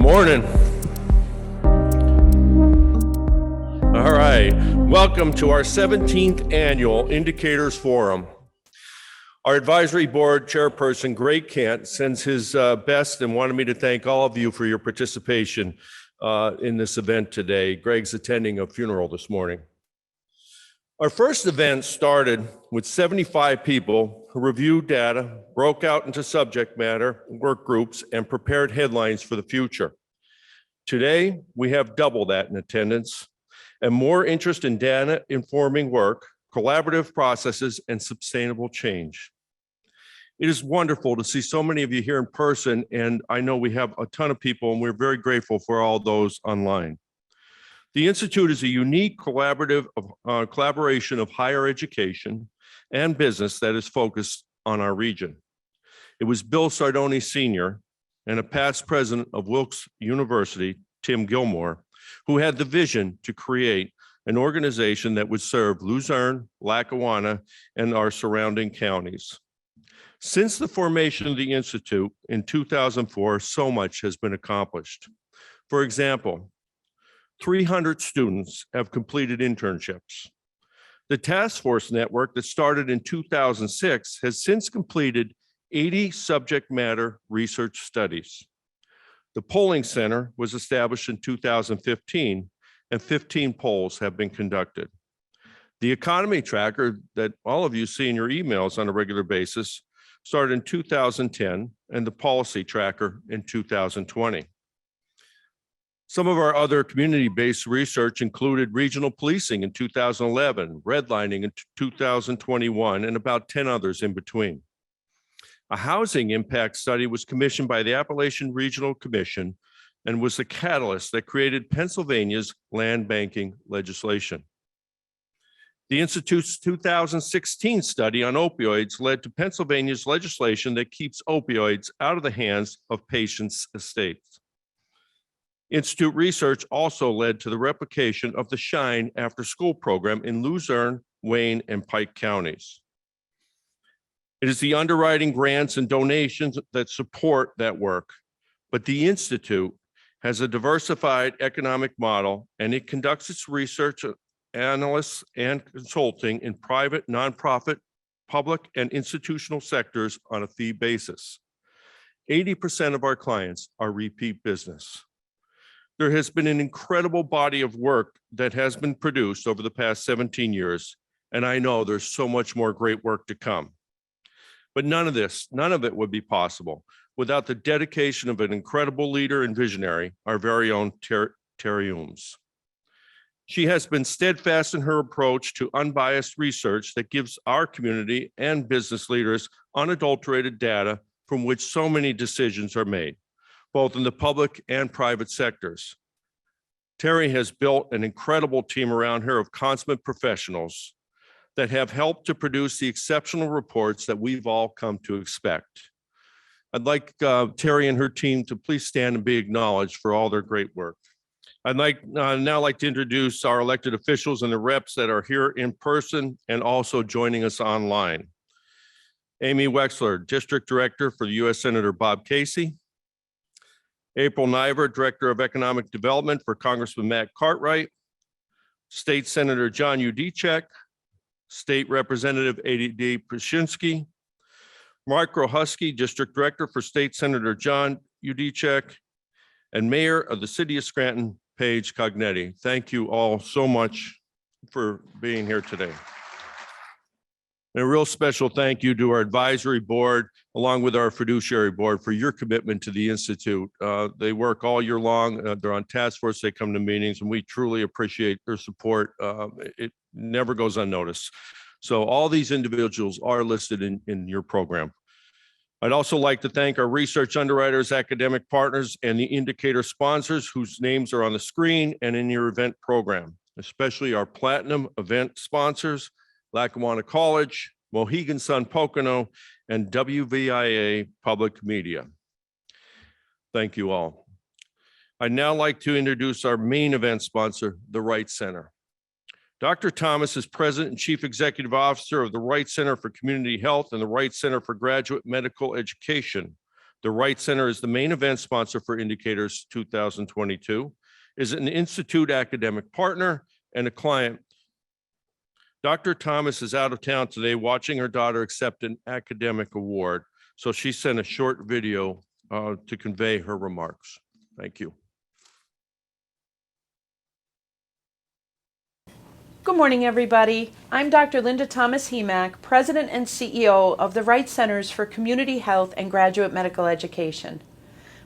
Morning. All right, welcome to our 17th annual Indicators Forum. Our advisory board chairperson, Greg Kent, sends his best and wanted me to thank all of you for your participation in this event today. Greg's attending a funeral this morning. Our first event started with 75 people who reviewed data, broke out into subject matter, work groups, and prepared headlines for the future. Today, we have double that in attendance and more interest in data informing work, collaborative processes, and sustainable change. It is wonderful to see so many of you here in person, and I know we have a ton of people, and we're very grateful for all those online. The Institute is a unique collaboration of higher education and business that is focused on our region. It was Bill Sardoni Sr. and a past president of Wilkes University, Tim Gilmore, who had the vision to create an organization that would serve Luzerne, Lackawanna, and our surrounding counties. Since the formation of the Institute in 2004, so much has been accomplished. For example, 300 students have completed internships. The task force network that started in 2006 has since completed 80 subject matter research studies. The polling center was established in 2015, and 15 polls have been conducted. The economy tracker that all of you see in your emails on a regular basis started in 2010, and the policy tracker in 2020. Some of our other community-based research included regional policing in 2011, redlining in 2021, and about 10 others in between. A housing impact study was commissioned by the Appalachian Regional Commission and was the catalyst that created Pennsylvania's land banking legislation. The Institute's 2016 study on opioids led to Pennsylvania's legislation that keeps opioids out of the hands of patients' estates. Institute research also led to the replication of the SHINE after-school program in Luzerne, Wayne, and Pike counties. It is the underwriting grants and donations that support that work, but the Institute has a diversified economic model, and it conducts its research, analysts, and consulting in private, nonprofit, public, and institutional sectors on a fee basis. 80% of our clients are repeat business. There has been an incredible body of work that has been produced over the past 17 years, and I know there's so much more great work to come. But none of it would be possible without the dedication of an incredible leader and visionary, our very own Terry Ooms. She has been steadfast in her approach to unbiased research that gives our community and business leaders unadulterated data from which so many decisions are made, both in the public and private sectors. Terry has built an incredible team around her of consummate professionals that have helped to produce the exceptional reports that we've all come to expect. I'd like Terry and her team to please stand and be acknowledged for all their great work. I'd now like to introduce our elected officials and the reps that are here in person and also joining us online. Amy Wexler, District Director for the U.S. Senator Bob Casey. April Niver, Director of Economic Development for Congressman Matt Cartwright. State Senator John Udicek. State Representative A.D. Paszynski. Mark Rohusky, District Director for State Senator John Udicek, and Mayor of the City of Scranton, Paige Cognetti. Thank you all so much for being here today. And a real special thank you to our advisory board, along with our fiduciary board, for your commitment to the Institute. They work all year long. They're on task force. They come to meetings, and we truly appreciate their support. It never goes unnoticed. So all these individuals are listed in your program. I'd also like to thank our research underwriters, academic partners, and the indicator sponsors whose names are on the screen and in your event program, especially our platinum event sponsors, Lackawanna College, Mohegan Sun Pocono, and WVIA Public Media. Thank you all. I'd now like to introduce our main event sponsor, the Wright Center. Dr. Thomas is President and Chief Executive Officer of the Wright Center for Community Health and the Wright Center for Graduate Medical Education. The Wright Center is the main event sponsor for Indicators 2022, is an Institute academic partner and a client. Dr. Thomas is out of town today watching her daughter accept an academic award. So she sent a short video to convey her remarks. Thank you. Good morning, everybody. I'm Dr. Linda Thomas Hemack, President and CEO of the Wright Centers for Community Health and Graduate Medical Education.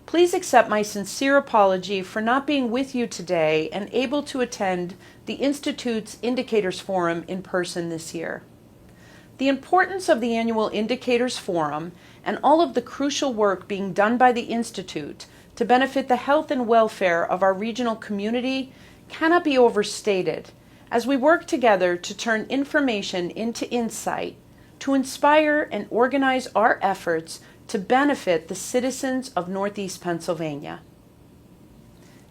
Please accept my sincere apology for not being with you today and able to attend the Institute's Indicators Forum in person this year. The importance of the annual Indicators Forum and all of the crucial work being done by the Institute to benefit the health and welfare of our regional community cannot be overstated as we work together to turn information into insight, to inspire and organize our efforts to benefit the citizens of Northeast Pennsylvania.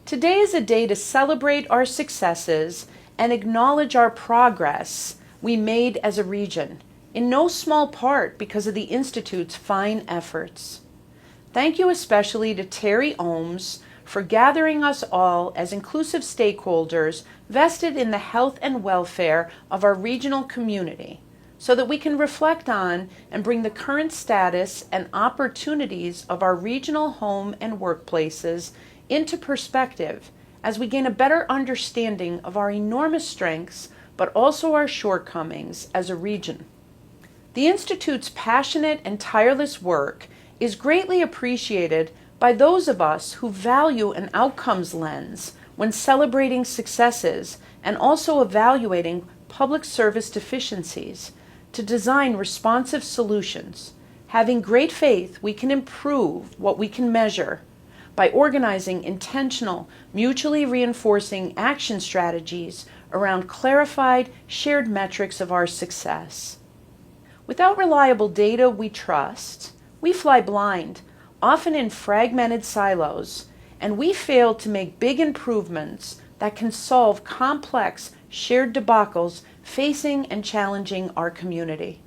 Today is a day to celebrate our successes and acknowledge our progress we made as a region, in no small part because of the Institute's fine efforts. Thank you especially to Terry Ohms for gathering us all as inclusive stakeholders vested in the health and welfare of our regional community, so that we can reflect on and bring the current status and opportunities of our regional home and workplaces into perspective as we gain a better understanding of our enormous strengths, but also our shortcomings as a region. The Institute's passionate and tireless work is greatly appreciated by those of us who value an outcomes lens when celebrating successes and also evaluating public service deficiencies to design responsive solutions, having great faith we can improve what we can measure by organizing intentional, mutually reinforcing action strategies around clarified, shared metrics of our success. Without reliable data we trust, we fly blind, often in fragmented silos, and we fail to make big improvements that can solve complex, shared debacles facing and challenging our community.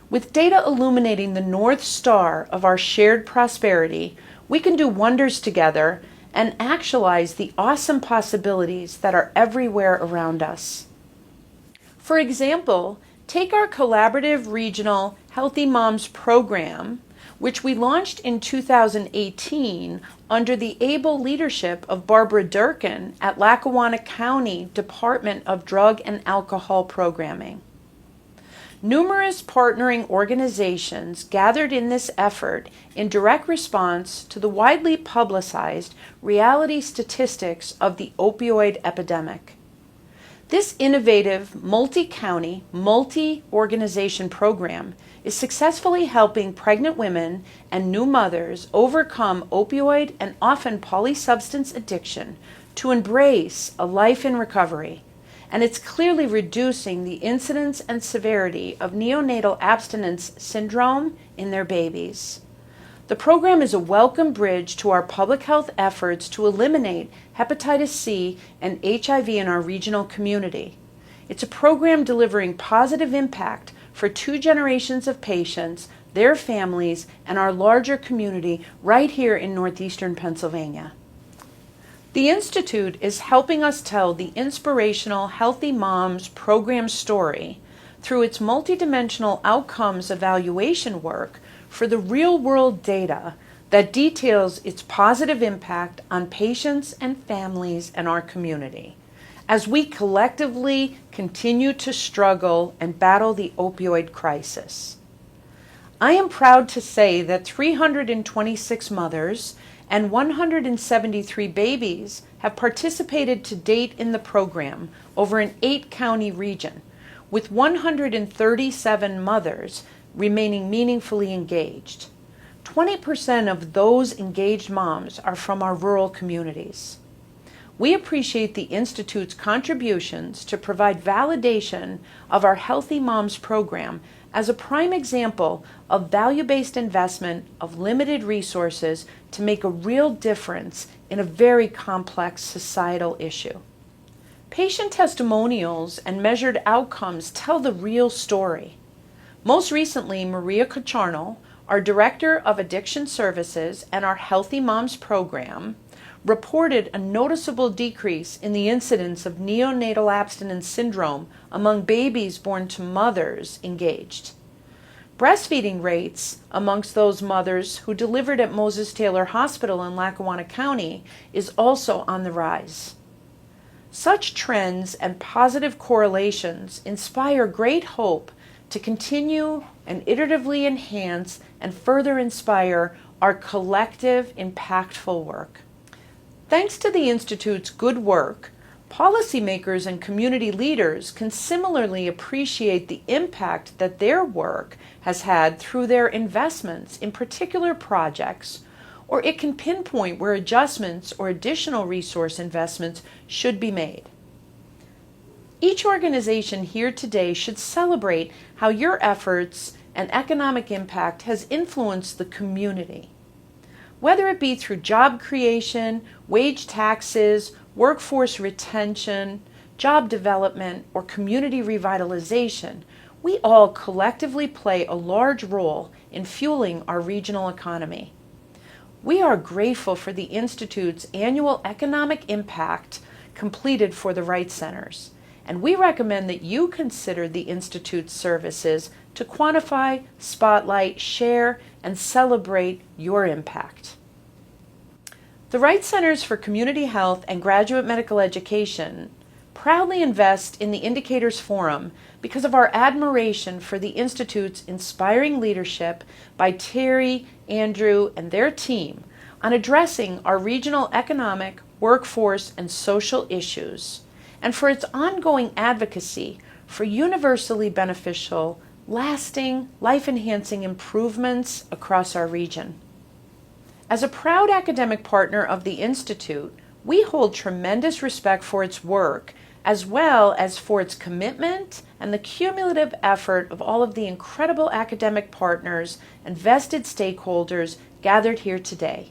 With data illuminating the North Star of our shared prosperity, we can do wonders together and actualize the awesome possibilities that are everywhere around us. For example, take our collaborative regional Healthy Moms program, which we launched in 2018 under the able leadership of Barbara Durkin at Lackawanna County Department of Drug and Alcohol Programming. Numerous partnering organizations gathered in this effort in direct response to the widely publicized reality statistics of the opioid epidemic. This innovative multi-county, multi-organization program is successfully helping pregnant women and new mothers overcome opioid and often polysubstance addiction to embrace a life in recovery, and it's clearly reducing the incidence and severity of neonatal abstinence syndrome in their babies. The program is a welcome bridge to our public health efforts to eliminate hepatitis C and HIV in our regional community. It's a program delivering positive impact for 2 generations of patients, their families, and our larger community right here in northeastern Pennsylvania. The Institute is helping us tell the inspirational Healthy Moms program story through its multidimensional outcomes evaluation work for the real-world data that details its positive impact on patients and families and our community as we collectively continue to struggle and battle the opioid crisis. I am proud to say that 326 mothers and 173 babies have participated to date in the program over an 8-county region, with 137 mothers remaining meaningfully engaged. 20% of those engaged moms are from our rural communities. We appreciate the Institute's contributions to provide validation of our Healthy Moms program as a prime example of value-based investment of limited resources to make a real difference in a very complex societal issue. Patient testimonials and measured outcomes tell the real story. Most recently, Maria Cocharnal, Our Director of Addiction Services and our Healthy Moms program reported a noticeable decrease in the incidence of neonatal abstinence syndrome among babies born to mothers engaged. Breastfeeding rates amongst those mothers who delivered at Moses Taylor Hospital in Lackawanna County is also on the rise. Such trends and positive correlations inspire great hope to continue and iteratively enhance and further inspire our collective impactful work. Thanks to the Institute's good work, policymakers and community leaders can similarly appreciate the impact that their work has had through their investments in particular projects, or it can pinpoint where adjustments or additional resource investments should be made. Each organization here today should celebrate how your efforts and economic impact has influenced the community. Whether it be through job creation, wage taxes, workforce retention, job development, or community revitalization, we all collectively play a large role in fueling our regional economy. We are grateful for the Institute's annual economic impact completed for the Wright Centers, and we recommend that you consider the Institute's services to quantify, spotlight, share, and celebrate your impact. The Wright Centers for Community Health and Graduate Medical Education proudly invest in the Indicators Forum because of our admiration for the Institute's inspiring leadership by Terry, Andrew, and their team on addressing our regional economic, workforce, and social issues, and for its ongoing advocacy for universally beneficial, lasting, life-enhancing improvements across our region. As a proud academic partner of the Institute, we hold tremendous respect for its work, as well as for its commitment and the cumulative effort of all of the incredible academic partners and vested stakeholders gathered here today.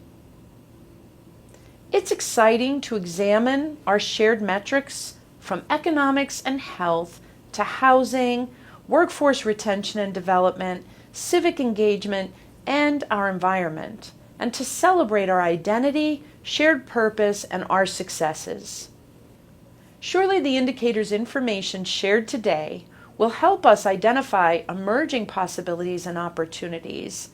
It's exciting to examine our shared metrics from economics and health to housing, workforce retention and development, civic engagement, and our environment, and to celebrate our identity, shared purpose, and our successes. Surely the indicators information shared today will help us identify emerging possibilities and opportunities.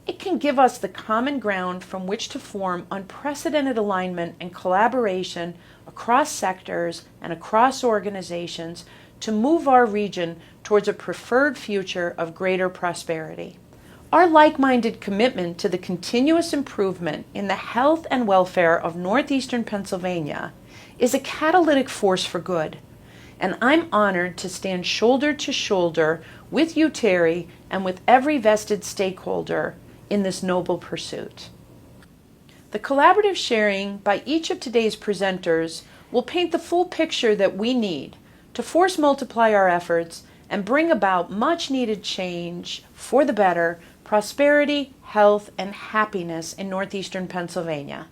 It can give us the common ground from which to form unprecedented alignment and collaboration across sectors and across organizations to move our region towards a preferred future of greater prosperity. Our like-minded commitment to the continuous improvement in the health and welfare of northeastern Pennsylvania is a catalytic force for good, and I'm honored to stand shoulder to shoulder with you, Terry, and with every vested stakeholder in this noble pursuit. The collaborative sharing by each of today's presenters will paint the full picture that we need to force multiply our efforts and bring about much needed change for the better, prosperity, health, and happiness in northeastern Pennsylvania.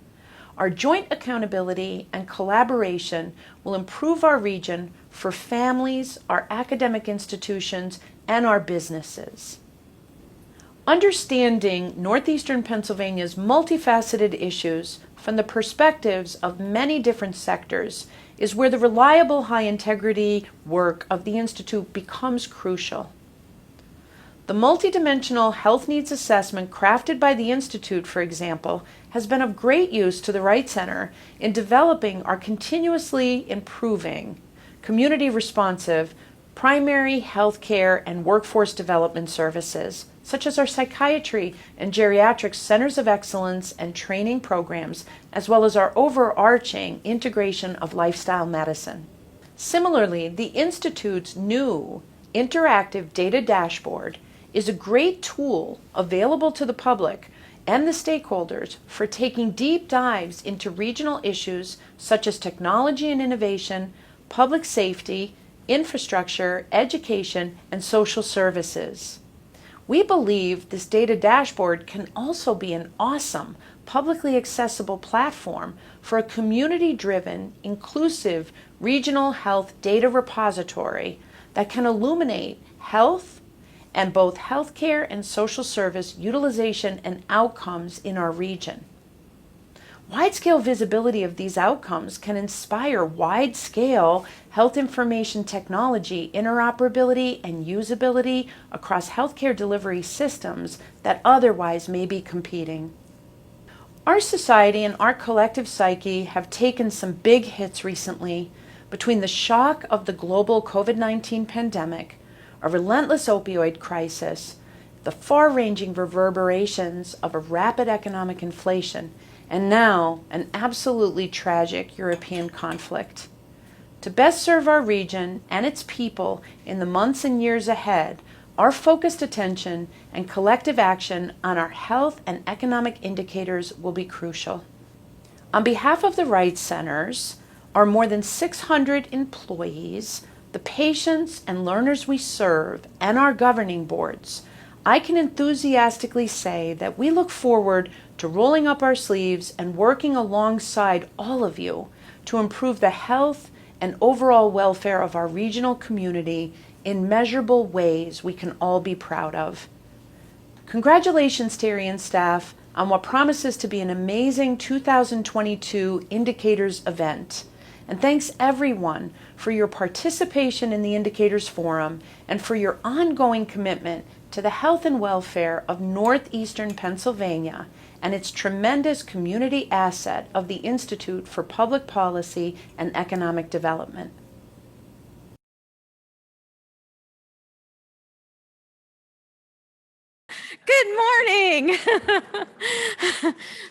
Our joint accountability and collaboration will improve our region for families, our academic institutions, and our businesses. Understanding northeastern Pennsylvania's multifaceted issues from the perspectives of many different sectors is where the reliable, high-integrity work of the Institute becomes crucial. The multidimensional health needs assessment crafted by the Institute, for example, has been of great use to the Wright Center in developing our continuously improving, community-responsive, primary health care and workforce development services, such as our psychiatry and geriatrics centers of excellence and training programs, as well as our overarching integration of lifestyle medicine. Similarly, the Institute's new interactive data dashboard is a great tool available to the public and the stakeholders for taking deep dives into regional issues such as technology and innovation, public safety, infrastructure, education, and social services. We believe this data dashboard can also be an awesome, publicly accessible platform for a community-driven, inclusive regional health data repository that can illuminate health and both healthcare and social service utilization and outcomes in our region. Wide-scale visibility of these outcomes can inspire wide-scale health information technology interoperability and usability across healthcare delivery systems that otherwise may be competing. Our society and our collective psyche have taken some big hits recently between the shock of the global COVID-19 pandemic, a relentless opioid crisis, the far-ranging reverberations of a rapid economic inflation, and now an absolutely tragic European conflict. To best serve our region and its people in the months and years ahead, our focused attention and collective action on our health and economic indicators will be crucial. On behalf of the Wright Centers, our more than 600 employees, the patients and learners we serve, and our governing boards, I can enthusiastically say that we look forward to rolling up our sleeves and working alongside all of you to improve the health and overall welfare of our regional community in measurable ways we can all be proud of. Congratulations, Terry and staff, on what promises to be an amazing 2022 Indicators event. And thanks everyone for your participation in the Indicators Forum and for your ongoing commitment to the health and welfare of Northeastern Pennsylvania and its tremendous community asset of the Institute for Public Policy and Economic Development. Good morning.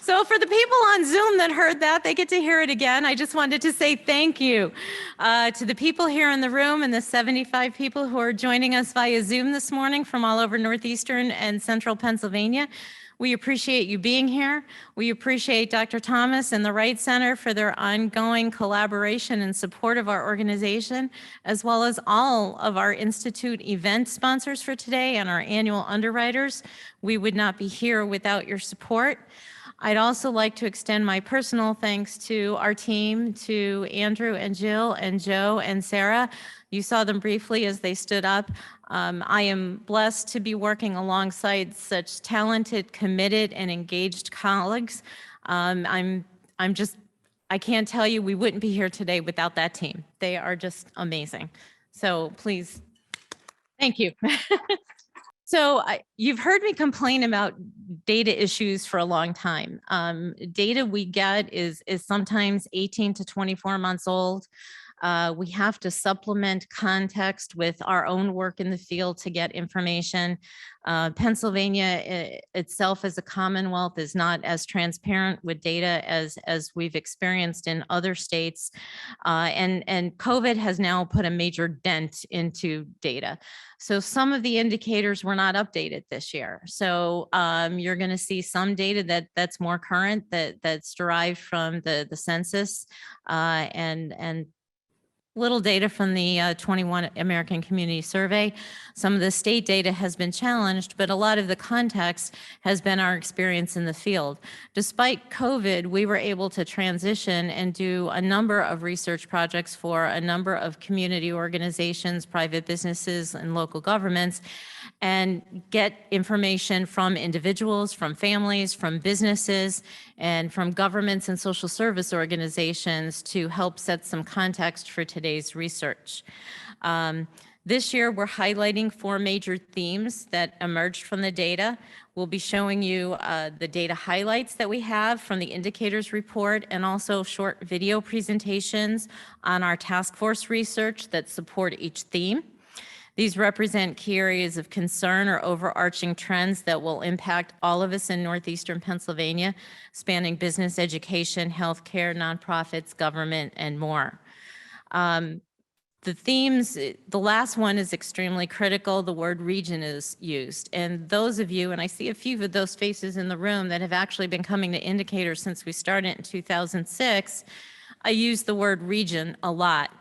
So for the people on Zoom that heard that, they get to hear it again. I just wanted to say thank you to the people here in the room and the 75 people who are joining us via Zoom this morning from all over Northeastern and Central Pennsylvania. We appreciate you being here. We appreciate Dr. Thomas and the Wright Center for their ongoing collaboration and support of our organization, as well as all of our Institute event sponsors for today and our annual underwriters. We would not be here without your support. I'd also like to extend my personal thanks to our team, to Andrew and Jill and Joe and Sarah. You saw them briefly as they stood up. I am blessed to be working alongside such talented, committed, and engaged colleagues. I can't tell you we wouldn't be here today without that team. They are just amazing. So please, thank you. So you've heard me complain about data issues for a long time. Data we get is sometimes 18 to 24 months old. We have to supplement context with our own work in the field to get information. Pennsylvania itself as a commonwealth is not as transparent with data as we've experienced in other states. And COVID has now put a major dent into data. So some of the indicators were not updated this year. So you're going to see some data that's more current, that's derived from the census and little data from the 21 American Community Survey. Some of the state data has been challenged, but a lot of the context has been our experience in the field. Despite COVID, we were able to transition and do a number of research projects for a number of community organizations, private businesses, and local governments, and get information from individuals, from families, from businesses, and from governments and social service organizations to help set some context for today's research. This year, we're highlighting 4 major themes that emerged from the data. We'll be showing you the data highlights that we have from the indicators report and also short video presentations on our task force research that support each theme. These represent key areas of concern or overarching trends that will impact all of us in Northeastern Pennsylvania, spanning business, education, healthcare, nonprofits, government, and more. The themes, the last one is extremely critical. The word region is used. And those of you, and I see a few of those faces in the room that have actually been coming to Indicators since we started in 2006, I use the word region a lot.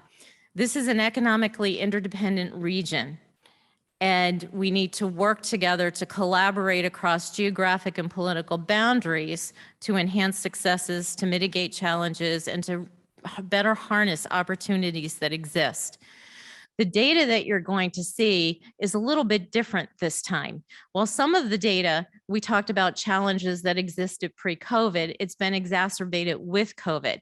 This is an economically interdependent region, and we need to work together to collaborate across geographic and political boundaries to enhance successes, to mitigate challenges, and to better harness opportunities that exist. The data that you're going to see is a little bit different this time. While some of the data, we talked about challenges that existed pre-COVID, it's been exacerbated with COVID.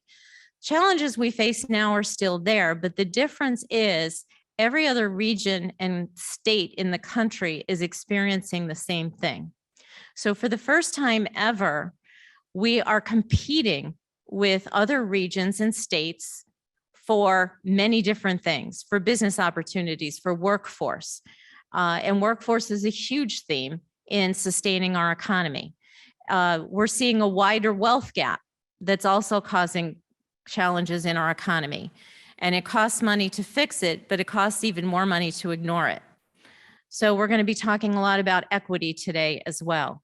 Challenges we face now are still there, but the difference is every other region and state in the country is experiencing the same thing. So for the first time ever, we are competing with other regions and states for many different things, for business opportunities, for workforce. And workforce is a huge theme in sustaining our economy. We're seeing a wider wealth gap that's also causing challenges in our economy. And it costs money to fix it, but it costs even more money to ignore it. So we're going to be talking a lot about equity today as well.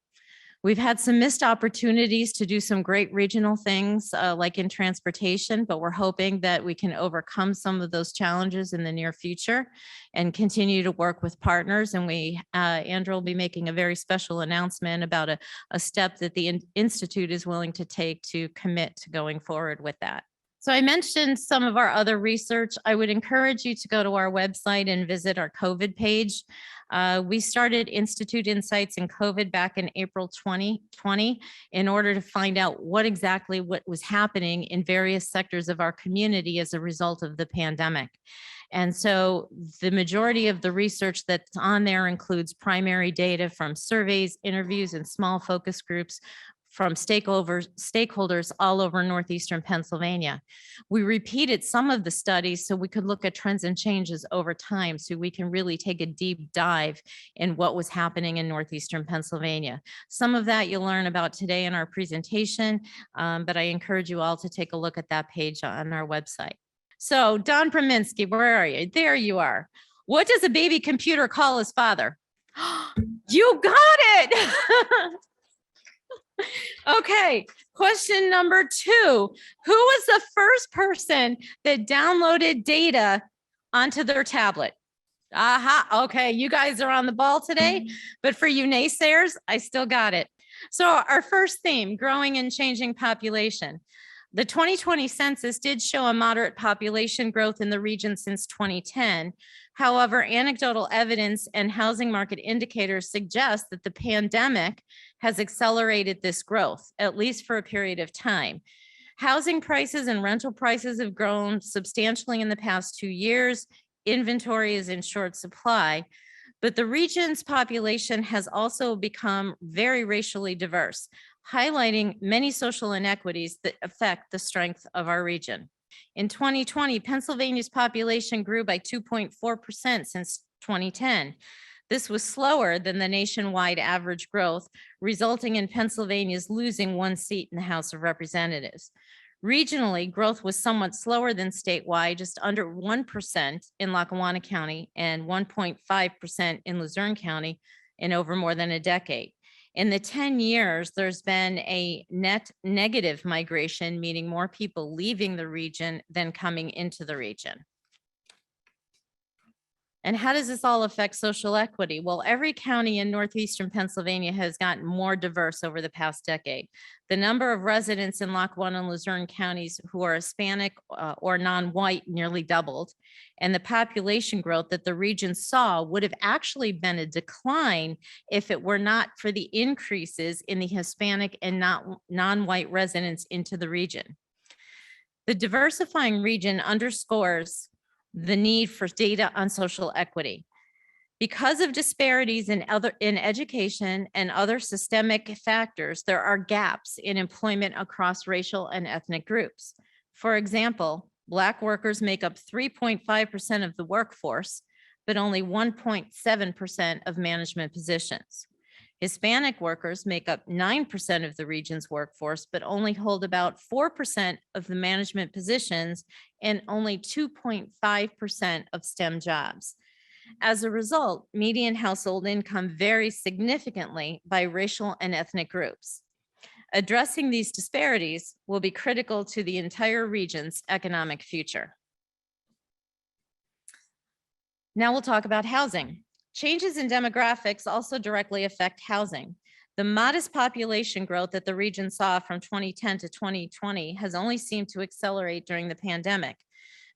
We've had some missed opportunities to do some great regional things like in transportation, but we're hoping that we can overcome some of those challenges in the near future and continue to work with partners. And Andrew will be making a very special announcement about a step that the Institute is willing to take to commit to going forward with that. So I mentioned some of our other research. I would encourage you to go to our website and visit our COVID page. We started Institute Insights in COVID back in April 2020 in order to find out what was happening in various sectors of our community as a result of the pandemic. And so the majority of the research that's on there includes primary data from surveys, interviews, and small focus groups from stakeholders all over northeastern Pennsylvania. We repeated some of the studies so we could look at trends and changes over time so we can really take a deep dive in what was happening in northeastern Pennsylvania. Some of that you'll learn about today in our presentation, but I encourage you all to take a look at that page on our website. So Don Prominski, where are you? There you are. What does a baby computer call his father? You got it. Okay, question number 2. Who was the first person that downloaded data onto their tablet? Aha, okay, you guys are on the ball today, but for you naysayers, I still got it. So our first theme, growing and changing population. The 2020 census did show a moderate population growth in the region since 2010. However, anecdotal evidence and housing market indicators suggest that the pandemic has accelerated this growth, at least for a period of time. Housing prices and rental prices have grown substantially in the past 2 years. Inventory is in short supply, but the region's population has also become very racially diverse, highlighting many social inequities that affect the strength of our region. In 2020, Pennsylvania's population grew by 2.4% since 2010. This was slower than the nationwide average growth, resulting in Pennsylvania's losing 1 seat in the House of Representatives. Regionally, growth was somewhat slower than statewide, just under 1% in Lackawanna County and 1.5% in Luzerne County in over more than a decade. In the 10 years, there's been a net negative migration, meaning more people leaving the region than coming into the region. And how does this all affect social equity? Well, every county in northeastern Pennsylvania has gotten more diverse over the past decade. The number of residents in Lackawanna and Luzerne counties who are Hispanic or non-white nearly doubled. And the population growth that the region saw would have actually been a decline if it were not for the increases in the Hispanic and non-white residents into the region. The diversifying region underscores the need for data on social equity. Because of disparities in education and other systemic factors, there are gaps in employment across racial and ethnic groups. For example, Black workers make up 3.5% of the workforce, but only 1.7% of management positions. Hispanic workers make up 9% of the region's workforce, but only hold about 4% of the management positions and only 2.5% of STEM jobs. As a result, median household income varies significantly by racial and ethnic groups. Addressing these disparities will be critical to the entire region's economic future. Now we'll talk about housing. Changes in demographics also directly affect housing. The modest population growth that the region saw from 2010 to 2020 has only seemed to accelerate during the pandemic.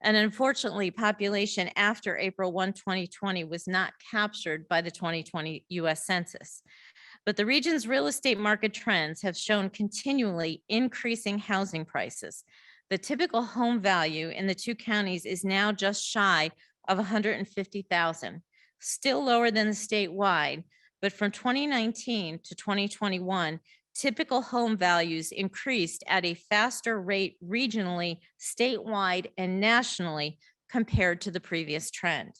And unfortunately, population after April 1, 2020 was not captured by the 2020 US Census. But the region's real estate market trends have shown continually increasing housing prices. The typical home value in the two counties is now just shy of $150,000, still lower than the statewide, but from 2019 to 2021, typical home values increased at a faster rate regionally, statewide, and nationally compared to the previous trend.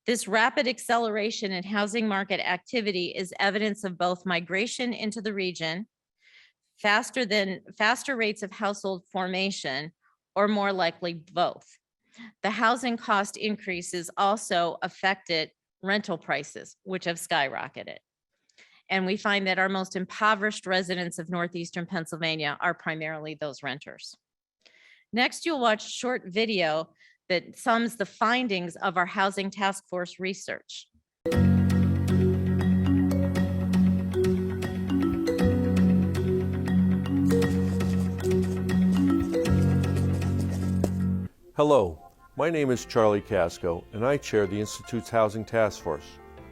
This rapid acceleration in housing market activity is evidence of both migration into the region, faster rates of household formation, or more likely both. The housing cost increases also affected rental prices, which have skyrocketed. And we find that our most impoverished residents of northeastern Pennsylvania are primarily those renters. Next, you'll watch a short video that sums the findings of our Housing Task Force research. Hello, my name is Charlie Casco, and I chair the Institute's Housing Task Force.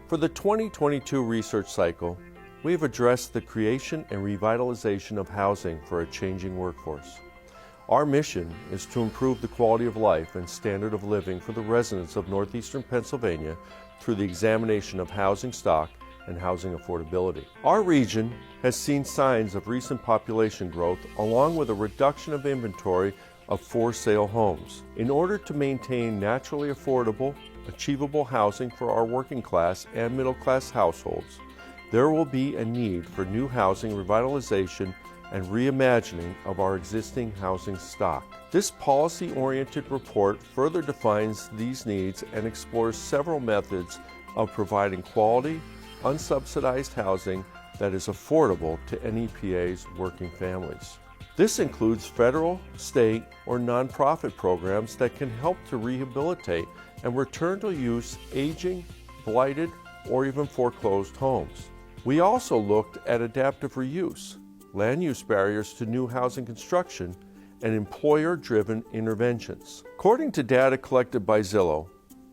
For the 2022 research cycle, we have addressed the creation and revitalization of housing for a changing workforce. Our mission is to improve the quality of life and standard of living for the residents of northeastern Pennsylvania through the examination of housing stock and housing affordability. Our region has seen signs of recent population growth along with a reduction of inventory of for-sale homes. In order to maintain naturally affordable, achievable housing for our working class and middle class households, there will be a need for new housing revitalization and reimagining of our existing housing stock. This policy-oriented report further defines these needs and explores several methods of providing quality, unsubsidized housing that is affordable to NEPA's working families. This includes federal, state, or nonprofit programs that can help to rehabilitate and return to use aging, blighted, or even foreclosed homes. We also looked at adaptive reuse, land use barriers to new housing construction, and employer-driven interventions. According to data collected by Zillow,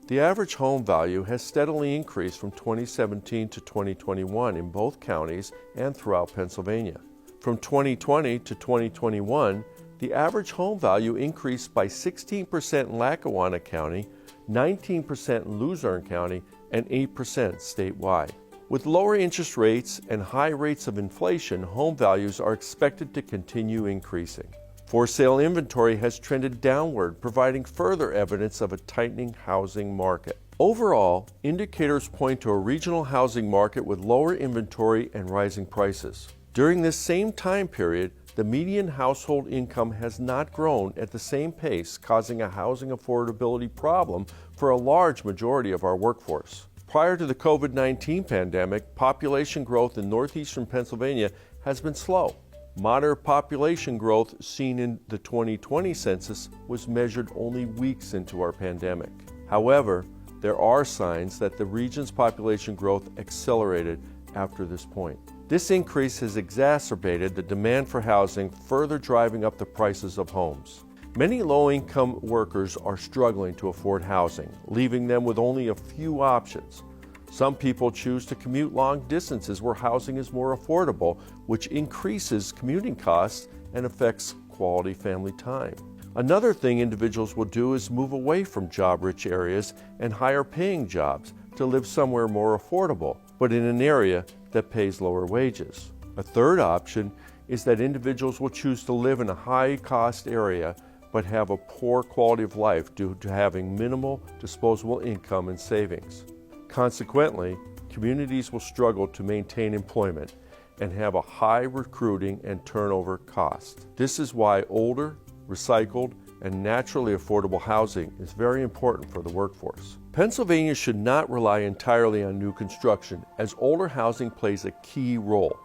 the average home value has steadily increased from 2017 to 2021 in both counties and throughout Pennsylvania. From 2020 to 2021, the average home value increased by 16% in Lackawanna County, 19% in Luzerne County, and 8% statewide. With lower interest rates and high rates of inflation, home values are expected to continue increasing. For-sale inventory has trended downward, providing further evidence of a tightening housing market. Overall, indicators point to a regional housing market with lower inventory and rising prices. During this same time period, the median household income has not grown at the same pace, causing a housing affordability problem for a large majority of our workforce. Prior to the COVID-19 pandemic, population growth in northeastern Pennsylvania has been slow. Moderate population growth seen in the 2020 census was measured only weeks into our pandemic. However, there are signs that the region's population growth accelerated after this point. This increase has exacerbated the demand for housing, further driving up the prices of homes. Many low-income workers are struggling to afford housing, leaving them with only a few options. Some people choose to commute long distances where housing is more affordable, which increases commuting costs and affects quality family time. Another thing individuals will do is move away from job-rich areas and higher-paying jobs to live somewhere more affordable, but in an area that pays lower wages. A third option is that individuals will choose to live in a high-cost area but have a poor quality of life due to having minimal disposable income and savings. Consequently, communities will struggle to maintain employment and have a high recruiting and turnover cost. This is why older, recycled, and naturally affordable housing is very important for the workforce. Pennsylvania should not rely entirely on new construction, as older housing plays a key role.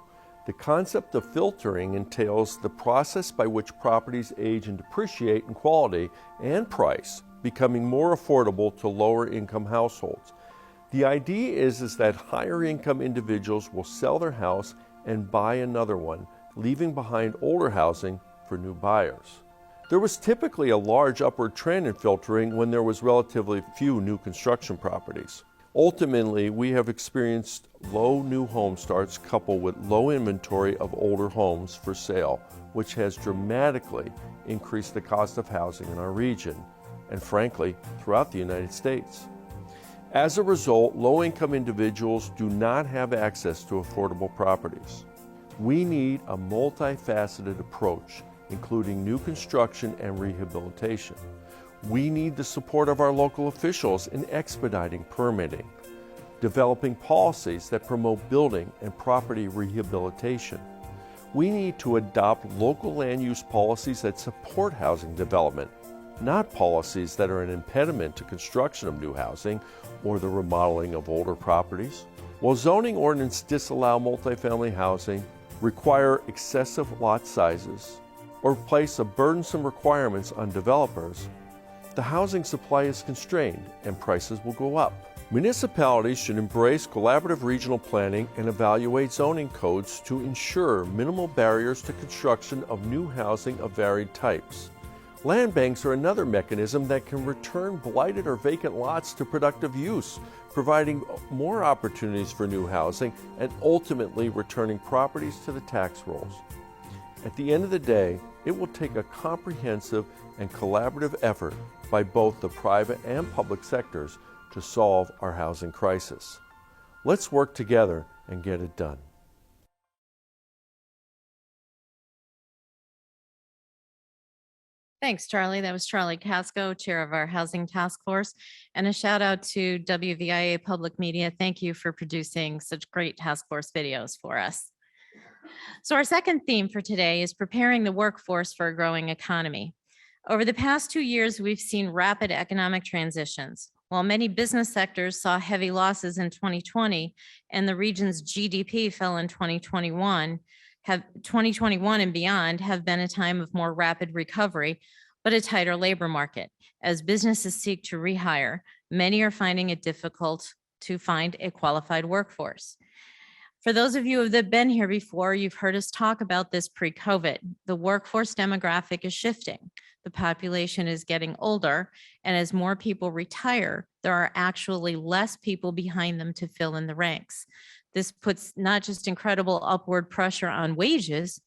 The concept of filtering entails the process by which properties age and depreciate in quality and price, becoming more affordable to lower income households. The idea is that higher income individuals will sell their house and buy another one, leaving behind older housing for new buyers. There was typically a large upward trend in filtering when there was relatively few new construction properties. Ultimately, we have experienced low new home starts coupled with low inventory of older homes for sale, which has dramatically increased the cost of housing in our region, and frankly, throughout the United States. As a result, low-income individuals do not have access to affordable properties. We need a multifaceted approach, including new construction and rehabilitation. We need the support of our local officials in expediting permitting, developing policies that promote building and property rehabilitation. We need to adopt local land use policies that support housing development, not policies that are an impediment to construction of new housing or the remodeling of older properties. While zoning ordinances disallow multifamily housing, require excessive lot sizes, or place burdensome requirements on developers, the housing supply is constrained and prices will go up. Municipalities should embrace collaborative regional planning and evaluate zoning codes to ensure minimal barriers to construction of new housing of varied types. Land banks are another mechanism that can return blighted or vacant lots to productive use, providing more opportunities for new housing and ultimately returning properties to the tax rolls. At the end of the day, it will take a comprehensive and collaborative effort by both the private and public sectors to solve our housing crisis. Let's work together and get it done. Thanks, Charlie. That was Charlie Casco, Chair of our Housing Task Force. And a shout out to WVIA Public Media. Thank you for producing such great task force videos for us. So our second theme for today is preparing the workforce for a growing economy. Over the past 2 years, we've seen rapid economic transitions. While many business sectors saw heavy losses in 2020 and the region's GDP fell in 2021 and beyond have been a time of more rapid recovery, but a tighter labor market. As businesses seek to rehire, many are finding it difficult to find a qualified workforce. For those of you that have been here before, you've heard us talk about this pre-COVID. The workforce demographic is shifting. The population is getting older, and as more people retire, there are actually less people behind them to fill in the ranks. This puts not just incredible upward pressure on wages,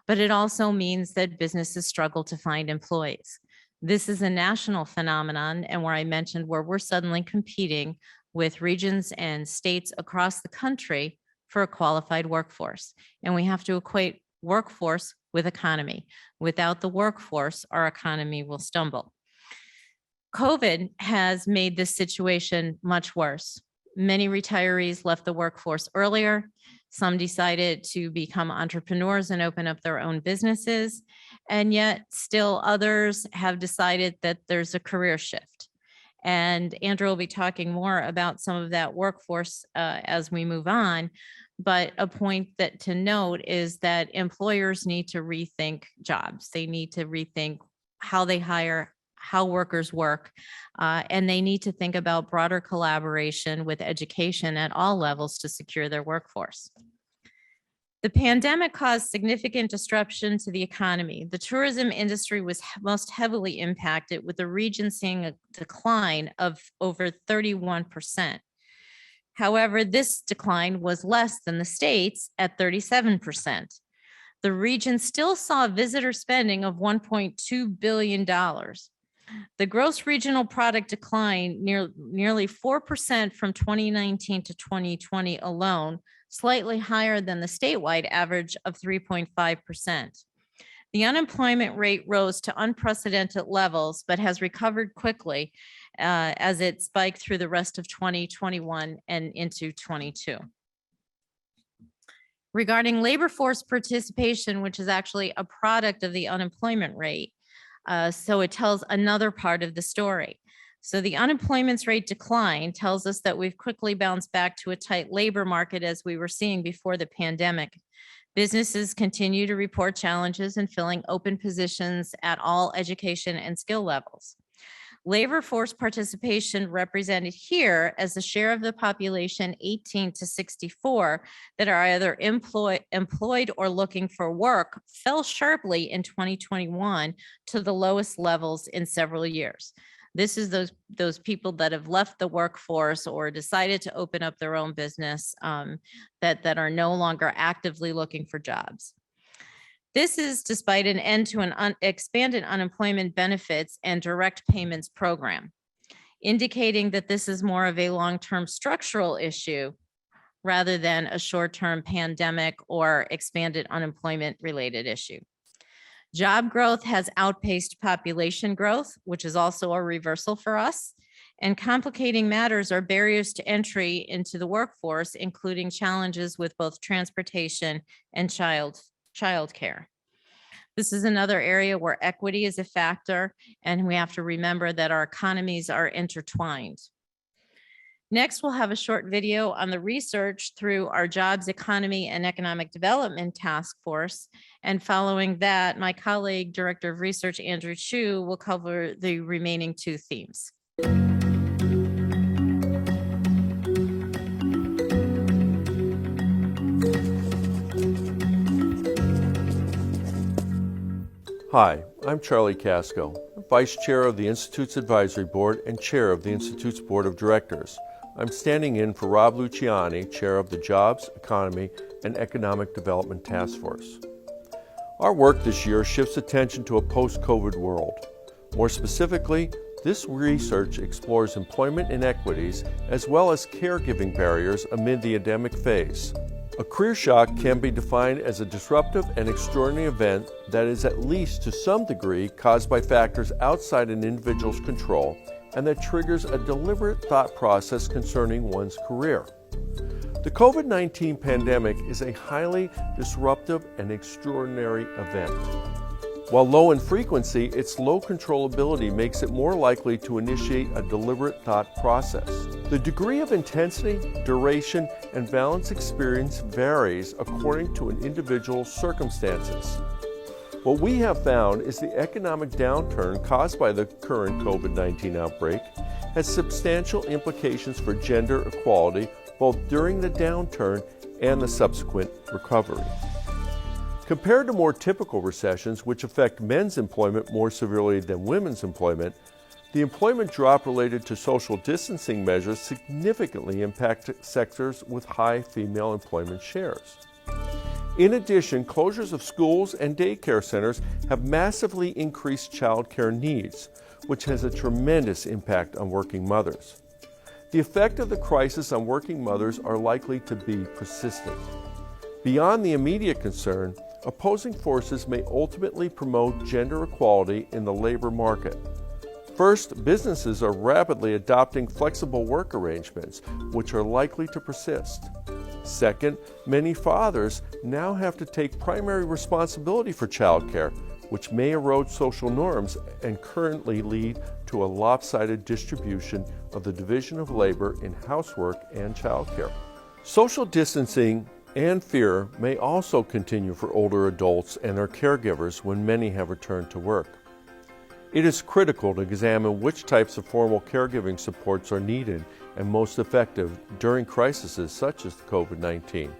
but it also means that businesses struggle to find employees. This is a national phenomenon, and where I mentioned where we're suddenly competing with regions and states across the country for a qualified workforce. And we have to equate workforce with economy. Without the workforce, our economy will stumble. COVID has made this situation much worse. Many retirees left the workforce earlier. Some decided to become entrepreneurs and open up their own businesses. And yet still others have decided that there's a career shift. And Andrew will be talking more about some of that workforce as we move on. But a point that to note is that employers need to rethink jobs. They need to rethink how they hire, how workers work, and they need to think about broader collaboration with education at all levels to secure their workforce. The pandemic caused significant disruption to the economy. The tourism industry was most heavily impacted, with the region seeing a decline of over 31%. However, this decline was less than the states at 37%. The region still saw visitor spending of $1.2 billion. The gross regional product declined nearly 4% from 2019 to 2020 alone, slightly higher than the statewide average of 3.5%. The unemployment rate rose to unprecedented levels, but has recovered quickly as it spiked through the rest of 2021 and into 22. Regarding labor force participation, which is actually a product of the unemployment rate, so it tells another part of the story. So the unemployment rate decline tells us that we've quickly bounced back to a tight labor market as we were seeing before the pandemic. Businesses continue to report challenges in filling open positions at all education and skill levels. Labor force participation represented here as the share of the population 18 to 64 that are either employed or looking for work fell sharply in 2021 to the lowest levels in several years. This is those people that have left the workforce or decided to open up their own business that are no longer actively looking for jobs. This is despite an end to an expanded unemployment benefits and direct payments program, indicating that this is more of a long-term structural issue rather than a short-term pandemic or expanded unemployment related issue. Job growth has outpaced population growth, which is also a reversal for us. And complicating matters are barriers to entry into the workforce, including challenges with both transportation and childcare. This is another area where equity is a factor, and we have to remember that our economies are intertwined. Next, we'll have a short video on the research through our Jobs, Economy, and Economic Development Task Force. And following that, my colleague, Director of Research, Andrew Chu, will cover the remaining two themes. Hi, I'm Charlie Casco, Vice Chair of the Institute's Advisory Board and Chair of the Institute's Board of Directors. I'm standing in for Rob Luciani, Chair of the Jobs, Economy, and Economic Development Task Force. Our work this year shifts attention to a post-COVID world. More specifically, this research explores employment inequities as well as caregiving barriers amid the endemic phase. A career shock can be defined as a disruptive and extraordinary event that is at least to some degree caused by factors outside an individual's control and that triggers a deliberate thought process concerning one's career. The COVID-19 pandemic is a highly disruptive and extraordinary event. While low in frequency, its low controllability makes it more likely to initiate a deliberate thought process. The degree of intensity, duration, and balance experience varies according to an individual's circumstances. What we have found is the economic downturn caused by the current COVID-19 outbreak has substantial implications for gender equality both during the downturn and the subsequent recovery. Compared to more typical recessions, which affect men's employment more severely than women's employment, the employment drop related to social distancing measures significantly impact sectors with high female employment shares. In addition, closures of schools and daycare centers have massively increased childcare needs, which has a tremendous impact on working mothers. The effect of the crisis on working mothers are likely to be persistent. Beyond the immediate concern, opposing forces may ultimately promote gender equality in the labor market. First, businesses are rapidly adopting flexible work arrangements, which are likely to persist. Second, many fathers now have to take primary responsibility for childcare, which may erode social norms and currently lead to a lopsided distribution of the division of labor in housework and childcare. Social distancing and fear may also continue for older adults and their caregivers when many have returned to work. It is critical to examine which types of formal caregiving supports are needed and most effective during crises such as COVID-19,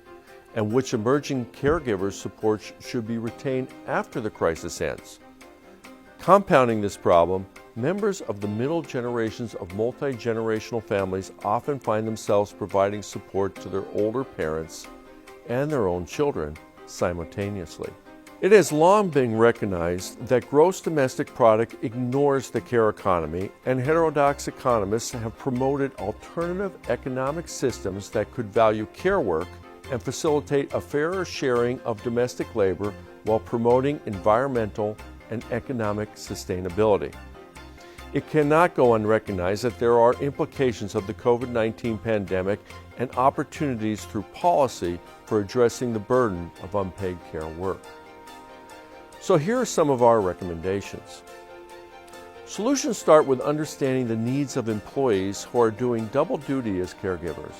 and which emerging caregivers supports should be retained after the crisis ends. Compounding this problem, members of the middle generations of multi-generational families often find themselves providing support to their older parents and their own children simultaneously. It has long been recognized that gross domestic product ignores the care economy, and heterodox economists have promoted alternative economic systems that could value care work and facilitate a fairer sharing of domestic labor while promoting environmental and economic sustainability. It cannot go unrecognized that there are implications of the COVID-19 pandemic and opportunities through policy for addressing the burden of unpaid care work. So here are some of our recommendations. Solutions start with understanding the needs of employees who are doing double duty as caregivers.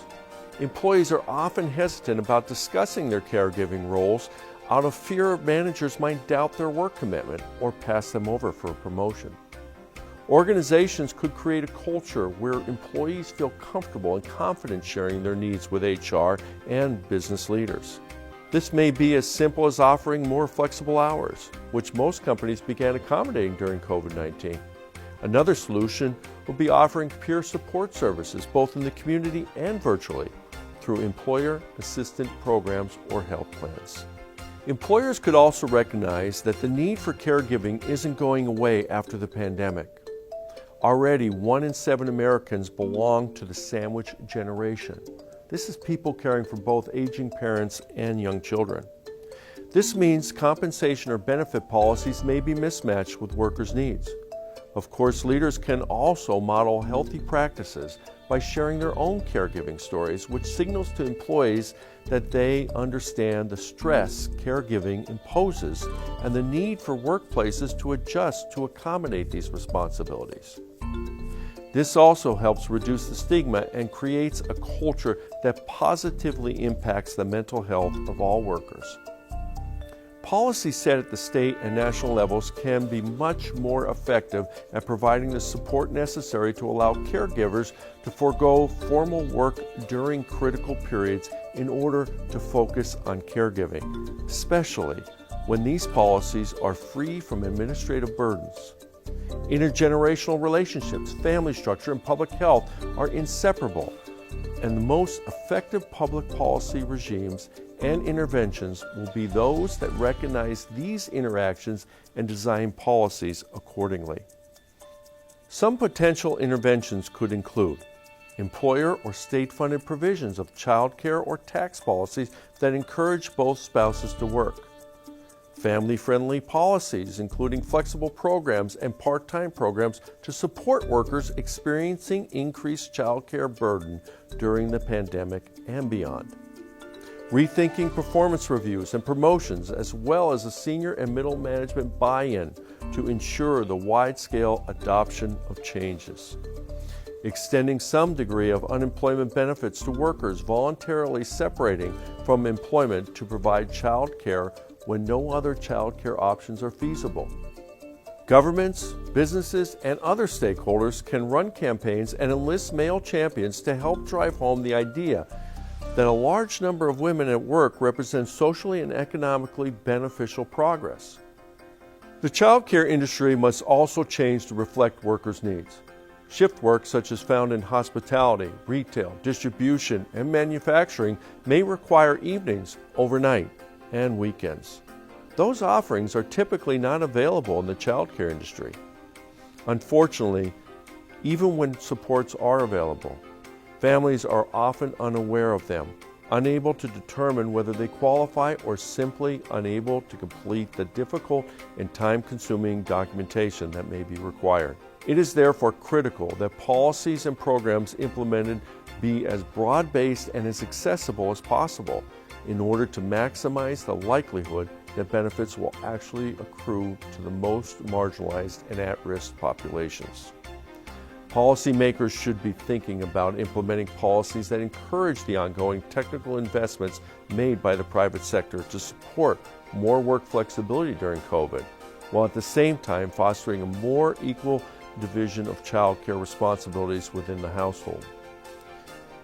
Employees are often hesitant about discussing their caregiving roles out of fear managers might doubt their work commitment or pass them over for a promotion. Organizations could create a culture where employees feel comfortable and confident sharing their needs with HR and business leaders. This may be as simple as offering more flexible hours, which most companies began accommodating during COVID-19. Another solution would be offering peer support services both in the community and virtually through employer assistant programs or health plans. Employers could also recognize that the need for caregiving isn't going away after the pandemic. Already, 1 in 7 Americans belong to the sandwich generation. This is people caring for both aging parents and young children. This means compensation or benefit policies may be mismatched with workers' needs. Of course, leaders can also model healthy practices by sharing their own caregiving stories, which signals to employees that they understand the stress caregiving imposes and the need for workplaces to adjust to accommodate these responsibilities. This also helps reduce the stigma and creates a culture that positively impacts the mental health of all workers. Policies set at the state and national levels can be much more effective at providing the support necessary to allow caregivers to forego formal work during critical periods in order to focus on caregiving, especially when these policies are free from administrative burdens. Intergenerational relationships, family structure, and public health are inseparable, and the most effective public policy regimes and interventions will be those that recognize these interactions and design policies accordingly. Some potential interventions could include employer or state-funded provisions of child care or tax policies that encourage both spouses to work, family-friendly policies, including flexible programs and part-time programs to support workers experiencing increased child care burden during the pandemic and beyond. Rethinking performance reviews and promotions, as well as a senior and middle management buy-in to ensure the wide-scale adoption of changes. Extending some degree of unemployment benefits to workers voluntarily separating from employment to provide child care when no other child care options are feasible. Governments, businesses, and other stakeholders can run campaigns and enlist male champions to help drive home the idea that a large number of women at work represents socially and economically beneficial progress. The child care industry must also change to reflect workers' needs. Shift work, such as found in hospitality, retail, distribution, and manufacturing, may require evenings, overnight, and weekends. Those offerings are typically not available in the child care industry. Unfortunately, even when supports are available, families are often unaware of them, unable to determine whether they qualify or simply unable to complete the difficult and time-consuming documentation that may be required. It is therefore critical that policies and programs implemented be as broad-based and as accessible as possible in order to maximize the likelihood that benefits will actually accrue to the most marginalized and at-risk populations. Policymakers should be thinking about implementing policies that encourage the ongoing technical investments made by the private sector to support more work flexibility during COVID, while at the same time fostering a more equal division of child care responsibilities within the household.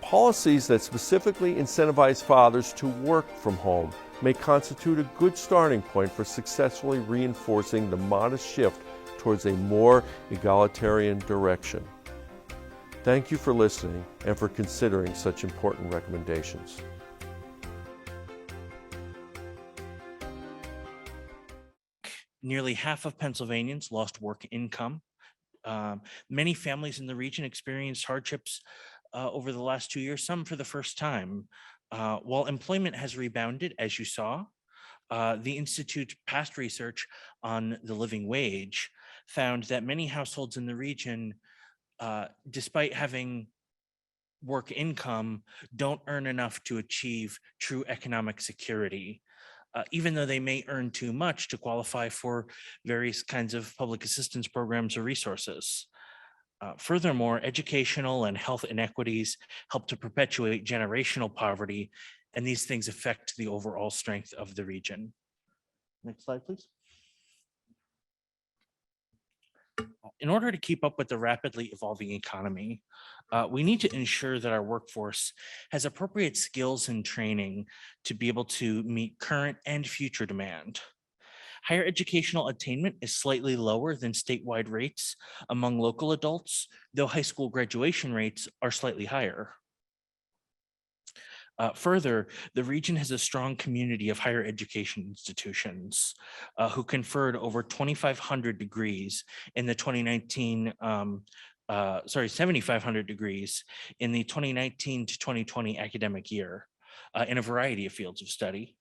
Policies that specifically incentivize fathers to work from home may constitute a good starting point for successfully reinforcing the modest shift towards a more egalitarian direction. Thank you for listening and for considering such important recommendations. Nearly half of Pennsylvanians lost work income. Many families in the region experienced hardships over the last 2 years, some for the first time. While employment has rebounded, as you saw, the Institute's past research on the living wage found that many households in the region, despite having work income, don't earn enough to achieve true economic security, even though they may earn too much to qualify for various kinds of public assistance programs or resources. Furthermore, educational and health inequities help to perpetuate generational poverty, and these things affect the overall strength of the region. Next slide, please. In order to keep up with the rapidly evolving economy, we need to ensure that our workforce has appropriate skills and training to be able to meet current and future demand. Higher educational attainment is slightly lower than statewide rates among local adults, though high school graduation rates are slightly higher. Further, the region has a strong community of higher education institutions who conferred over 2,500 degrees in the 7,500 degrees in the 2019 to 2020 academic year in a variety of fields of study.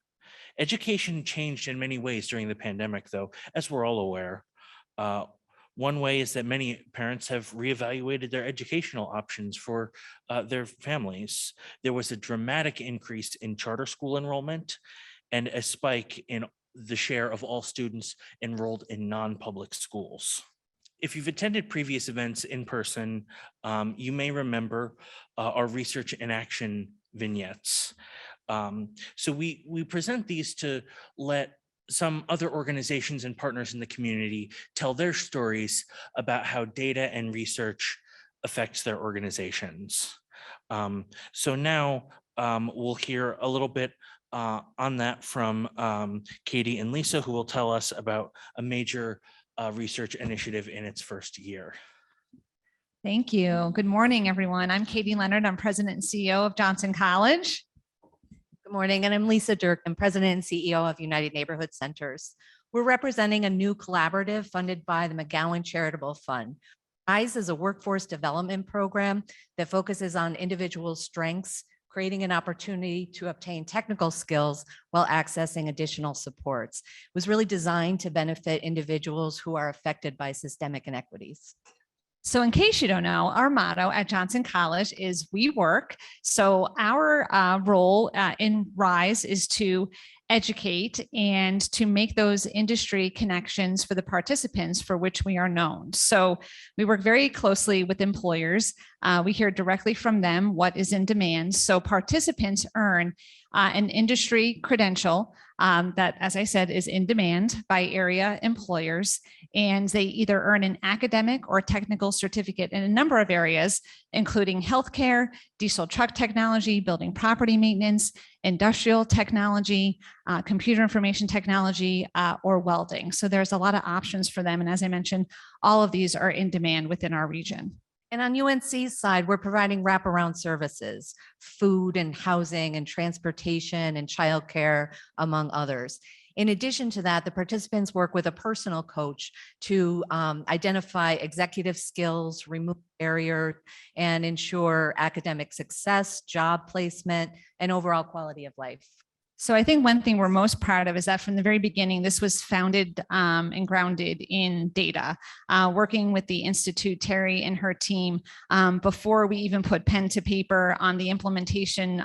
Education changed in many ways during the pandemic, though, as we're all aware. One way is that many parents have reevaluated their educational options for their families. There was a dramatic increase in charter school enrollment and a spike in the share of all students enrolled in non-public schools. If you've attended previous events in person, you may remember our research in action vignettes. So we present these to let some other organizations and partners in the community tell their stories about how data and research affects their organizations. So now we'll hear a little bit on that from Katie and Lisa, who will tell us about a major research initiative in its first year. Thank you. Good morning, everyone. I'm Katie Leonard. I'm President and CEO of Johnson College. Good morning, and I'm Lisa Dirk. I'm President and CEO of United Neighborhood Centers. We're representing a new collaborative funded by the McGowan Charitable Fund. RISE is a workforce development program that focuses on individual strengths, creating an opportunity to obtain technical skills while accessing additional supports. It was really designed to benefit individuals who are affected by systemic inequities. So in case you don't know, our motto at Johnson College is "We Work." So our role in RISE is to educate and to make those industry connections for the participants for which we are known. So we work very closely with employers. We hear directly from them what is in demand. So participants earn an industry credential that, as I said, is in demand by area employers. And they either earn an academic or technical certificate in a number of areas, including healthcare, diesel truck technology, building property maintenance, industrial technology, computer information technology, or welding. So there's a lot of options for them. And as I mentioned, all of these are in demand within our region. And on UNC's side, we're providing wraparound services, food and housing and transportation and childcare, among others. In addition to that, the participants work with a personal coach to identify executive skills, remove barrier, and ensure academic success, job placement, and overall quality of life. So I think one thing we're most proud of is that from the very beginning, this was founded and grounded in data, working with the Institute, Terry and her team. Before we even put pen to paper on the implementation,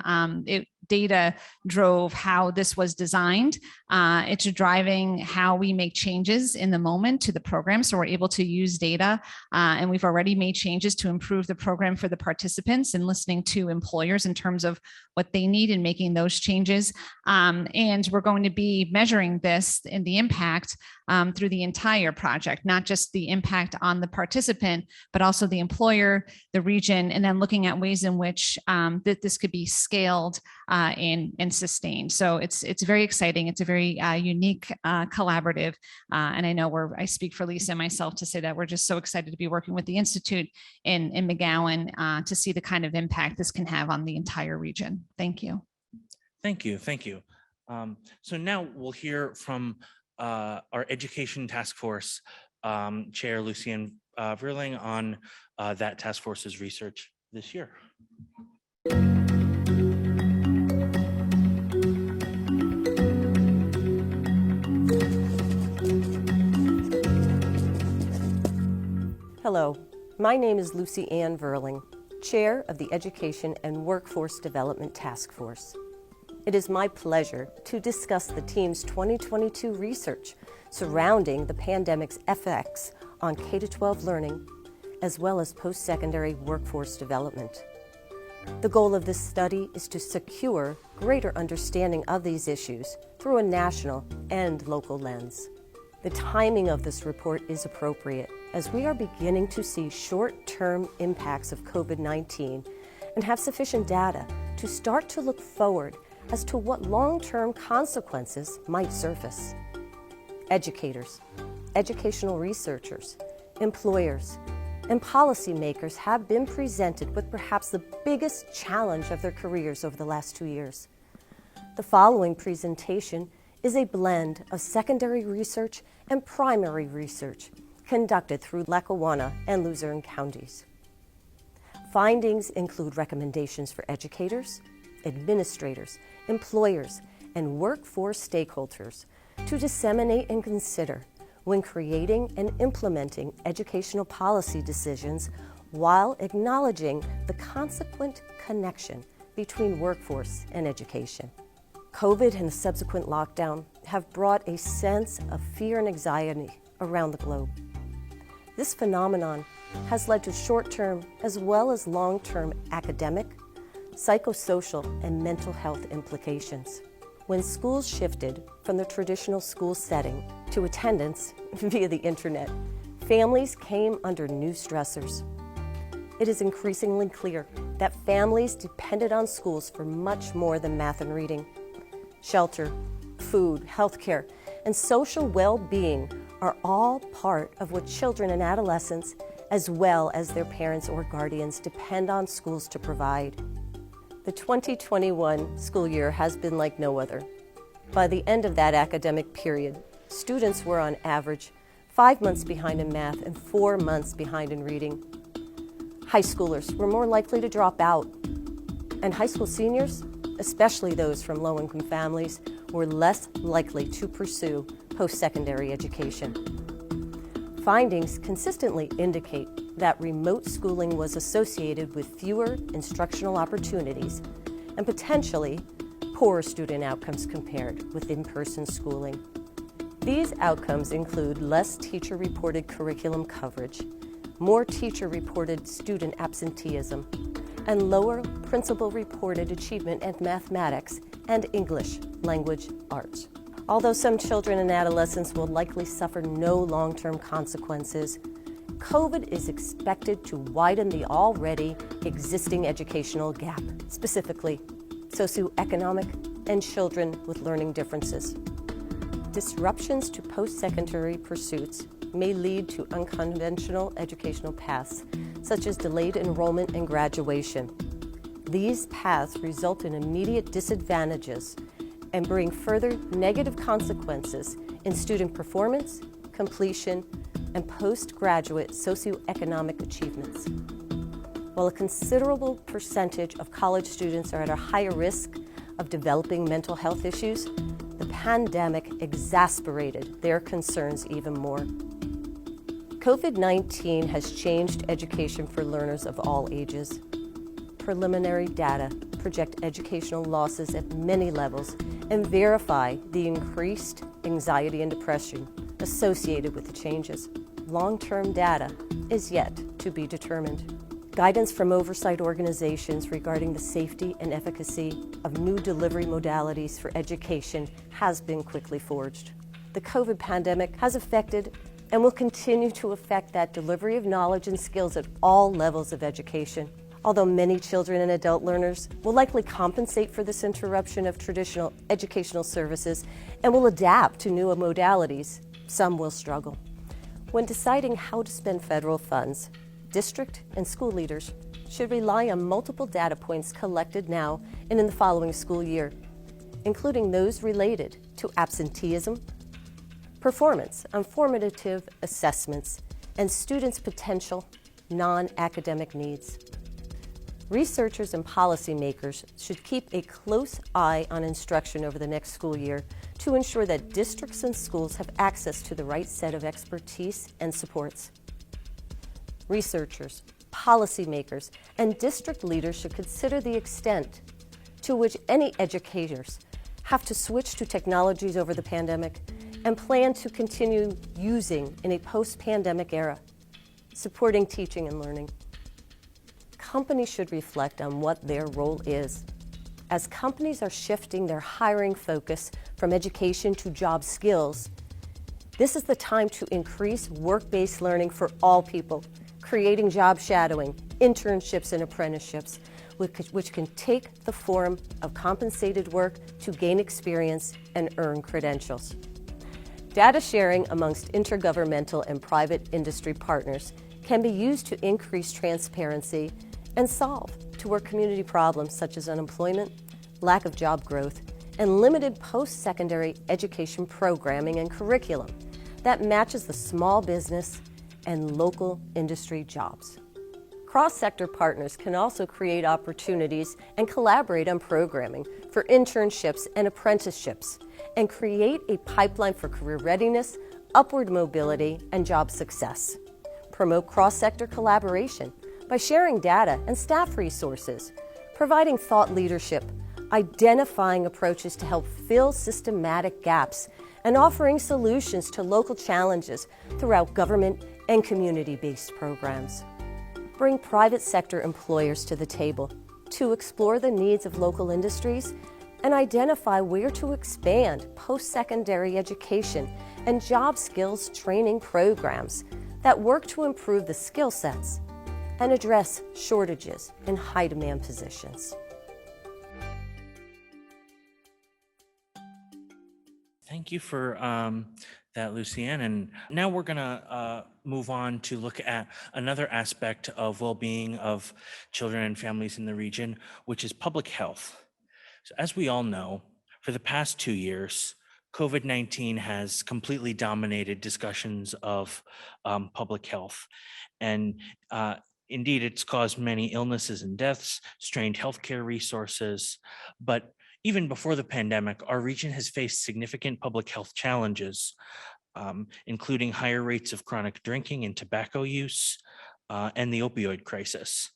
data drove how this was designed. It's driving how we make changes in the moment to the program. So we're able to use data and we've already made changes to improve the program for the participants and listening to employers in terms of what they need and making those changes. And we're going to be measuring this and the impact through the entire project, not just the impact on the participant, but also the employer, the region, and then looking at ways in which that this could be scaled and sustained. So it's very exciting. It's a very unique collaborative. And I know I speak for Lisa and myself to say that we're just so excited to be working with the Institute in McGowan to see the kind of impact this can have on the entire region. Thank you. Thank you. Thank you. So now we'll hear from our Education Task Force Chair, Lucienne Verling, on that task force's research this year. Hello, my name is Lucy Ann Verling, Chair of the Education and Workforce Development Task Force. It is my pleasure to discuss the team's 2022 research surrounding the pandemic's effects on K-12 learning, as well as post-secondary workforce development. The goal of this study is to secure greater understanding of these issues through a national and local lens. The timing of this report is appropriate, as we are beginning to see short-term impacts of COVID-19 and have sufficient data to start to look forward as to what long-term consequences might surface. Educators, educational researchers, employers, and policymakers have been presented with perhaps the biggest challenge of their careers over the last 2 years. The following presentation is a blend of secondary research and primary research conducted through Lackawanna and Luzerne counties. Findings include recommendations for educators, administrators, employers, and workforce stakeholders to disseminate and consider when creating and implementing educational policy decisions while acknowledging the consequent connection between workforce and education. COVID and the subsequent lockdown have brought a sense of fear and anxiety around the globe. This phenomenon has led to short-term as well as long-term academic, psychosocial, and mental health implications. When schools shifted from the traditional school setting to attendance via the internet, families came under new stressors. It is increasingly clear that families depended on schools for much more than math and reading. Shelter, food, healthcare, and social well-being are all part of what children and adolescents, as well as their parents or guardians, depend on schools to provide. The 2021 school year has been like no other. By the end of that academic period, students were on average 5 months behind in math and 4 months behind in reading. High schoolers were more likely to drop out, and high school seniors, especially those from low-income families, were less likely to pursue post-secondary education. Findings consistently indicate that remote schooling was associated with fewer instructional opportunities and potentially poorer student outcomes compared with in-person schooling. These outcomes include less teacher-reported curriculum coverage, more teacher-reported student absenteeism, and lower principal-reported achievement in mathematics and English language arts. Although some children and adolescents will likely suffer no long-term consequences, COVID is expected to widen the already existing educational gap, specifically socioeconomic and children with learning differences. Disruptions to post-secondary pursuits may lead to unconventional educational paths, such as delayed enrollment and graduation. These paths result in immediate disadvantages and bring further negative consequences in student performance, completion, and postgraduate socioeconomic achievements. While a considerable percentage of college students are at a higher risk of developing mental health issues, the pandemic exacerbated their concerns even more. COVID-19 has changed education for learners of all ages. Preliminary data project educational losses at many levels and verify the increased anxiety and depression associated with the changes. Long-term data is yet to be determined. Guidance from oversight organizations regarding the safety and efficacy of new delivery modalities for education has been quickly forged. The COVID pandemic has affected and will continue to affect that delivery of knowledge and skills at all levels of education. Although many children and adult learners will likely compensate for this interruption of traditional educational services and will adapt to new modalities, some will struggle. When deciding how to spend federal funds, district and school leaders should rely on multiple data points collected now and in the following school year, including those related to absenteeism, performance on formative assessments, and students' potential non-academic needs. Researchers and policymakers should keep a close eye on instruction over the next school year to ensure that districts and schools have access to the right set of expertise and supports. Researchers, policymakers, and district leaders should consider the extent to which any educators have to switch to technologies over the pandemic and plan to continue using in a post-pandemic era, supporting teaching and learning. Companies should reflect on what their role is. As companies are shifting their hiring focus from education to job skills, This is the time to increase work-based learning for all people, creating job shadowing, internships, and apprenticeships, which can take the form of compensated work to gain experience and earn credentials. Data sharing amongst intergovernmental and private industry partners can be used to increase transparency and solve to work community problems such as unemployment, lack of job growth, and limited post-secondary education programming and curriculum that matches the small business and local industry jobs. Cross-sector partners can also create opportunities and collaborate on programming for internships and apprenticeships and create a pipeline for career readiness, upward mobility, and job success. Promote cross-sector collaboration by sharing data and staff resources, providing thought leadership, identifying approaches to help fill systematic gaps, and offering solutions to local challenges throughout government and community-based programs. Bring private sector employers to the table to explore the needs of local industries and identify where to expand post-secondary education and job skills training programs that work to improve the skill sets and address shortages in high-demand positions. Thank you for that, Lucianne. And now we're going to move on to look at another aspect of well-being of children and families in the region, which is public health. So as we all know, for the past 2 years, COVID-19 has completely dominated discussions of public health. And indeed, it's caused many illnesses and deaths, strained healthcare resources, but even before the pandemic, our region has faced significant public health challenges, including higher rates of chronic drinking and tobacco use, and the opioid crisis.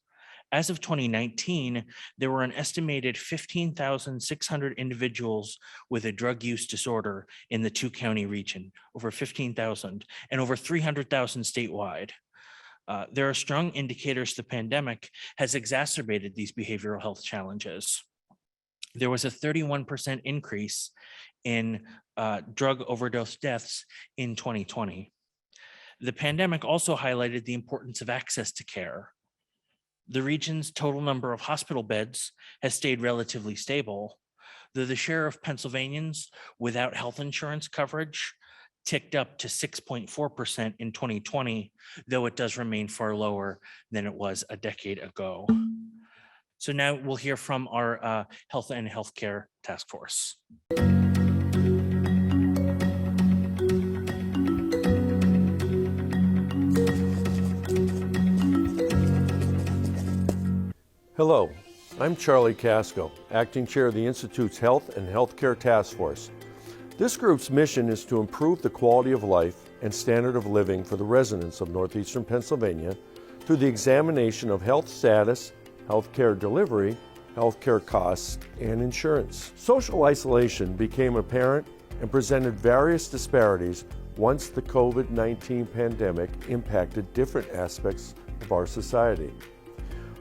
As of 2019, there were an estimated 15,600 individuals with a drug use disorder in the two-county region, over 15,000, and over 300,000 statewide. There are strong indicators the pandemic has exacerbated these behavioral health challenges. There was a 31% increase in drug overdose deaths in 2020. The pandemic also highlighted the importance of access to care. The region's total number of hospital beds has stayed relatively stable, though the share of Pennsylvanians without health insurance coverage ticked up to 6.4% in 2020, though it does remain far lower than it was a decade ago. So now we'll hear from our Health and Healthcare Task Force. Hello, I'm Charlie Casco, Acting Chair of the Institute's Health and Healthcare Task Force. This group's mission is to improve the quality of life and standard of living for the residents of northeastern Pennsylvania through the examination of health status, healthcare delivery, healthcare costs, and insurance. Social isolation became apparent and presented various disparities once the COVID-19 pandemic impacted different aspects of our society.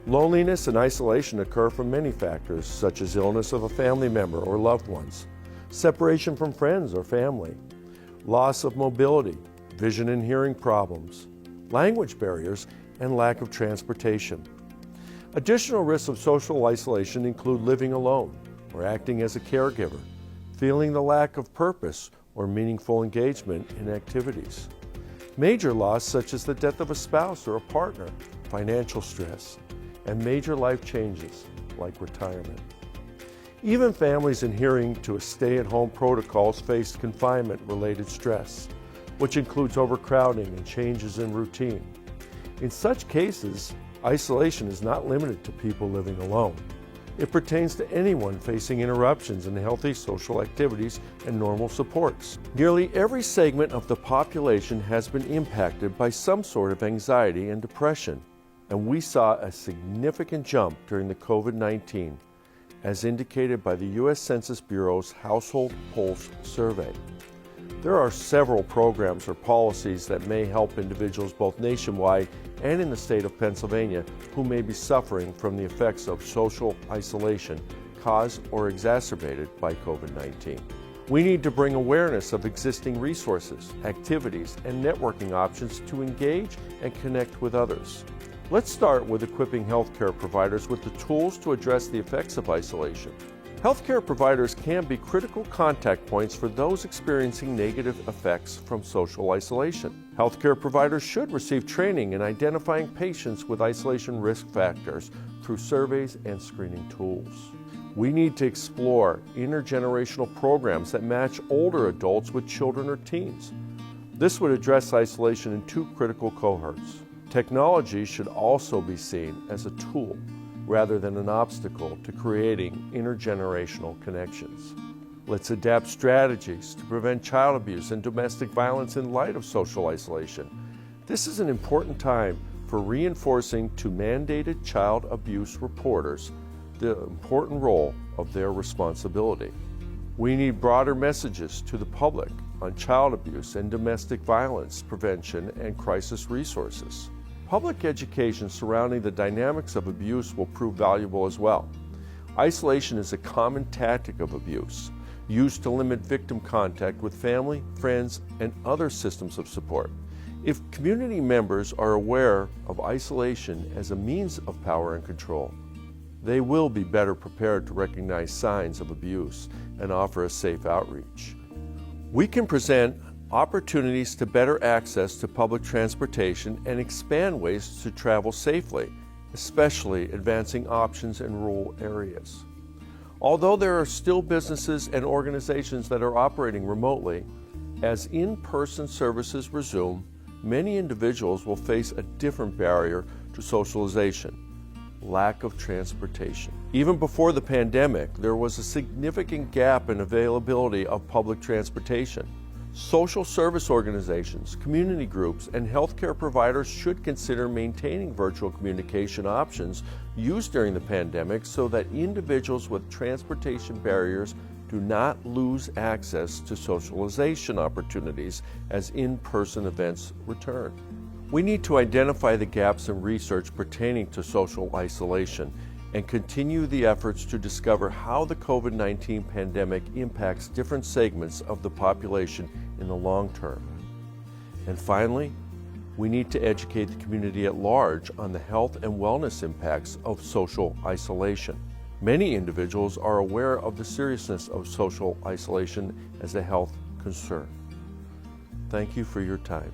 Loneliness and isolation occur from many factors, such as illness of a family member or loved ones, separation from friends or family, loss of mobility, vision and hearing problems, language barriers, and lack of transportation. Additional risks of social isolation include living alone or acting as a caregiver, feeling the lack of purpose or meaningful engagement in activities. Major loss such as the death of a spouse or a partner, financial stress, and major life changes like retirement. Even families adhering to stay-at-home protocols faced confinement-related stress, which includes overcrowding and changes in routine. In such cases, isolation is not limited to people living alone. It pertains to anyone facing interruptions in healthy social activities and normal supports. Nearly every segment of the population has been impacted by some sort of anxiety and depression, and we saw a significant jump during the COVID-19, as indicated by the U.S. Census Bureau's Household Pulse survey. There are several programs or policies that may help individuals both nationwide and in the state of Pennsylvania who may be suffering from the effects of social isolation caused or exacerbated by COVID-19. We need to bring awareness of existing resources, activities, and networking options to engage and connect with others. Let's start with equipping healthcare providers with the tools to address the effects of isolation. Healthcare providers can be critical contact points for those experiencing negative effects from social isolation. Healthcare providers should receive training in identifying patients with isolation risk factors through surveys and screening tools. We need to explore intergenerational programs that match older adults with children or teens. This would address isolation in two critical cohorts. Technology should also be seen as a tool rather than an obstacle to creating intergenerational connections. Let's adapt strategies to prevent child abuse and domestic violence in light of social isolation. This is an important time for reinforcing to mandated child abuse reporters the important role of their responsibility. We need broader messages to the public on child abuse and domestic violence prevention and crisis resources. Public education surrounding the dynamics of abuse will prove valuable as well. Isolation is a common tactic of abuse, used to limit victim contact with family, friends, and other systems of support. If community members are aware of isolation as a means of power and control, they will be better prepared to recognize signs of abuse and offer a safe outreach. We can present opportunities to better access to public transportation and expand ways to travel safely, especially advancing options in rural areas. Although there are still businesses and organizations that are operating remotely, as in-person services resume, many individuals will face a different barrier to socialization: lack of transportation. Even before the pandemic, there was a significant gap in availability of public transportation. Social service organizations, community groups, and healthcare providers should consider maintaining virtual communication options used during the pandemic so that individuals with transportation barriers do not lose access to socialization opportunities as in-person events return. We need to identify the gaps in research pertaining to social isolation and continue the efforts to discover how the COVID-19 pandemic impacts different segments of the population in the long term. And finally, we need to educate the community at large on the health and wellness impacts of social isolation. Many individuals are aware of the seriousness of social isolation as a health concern. Thank you for your time.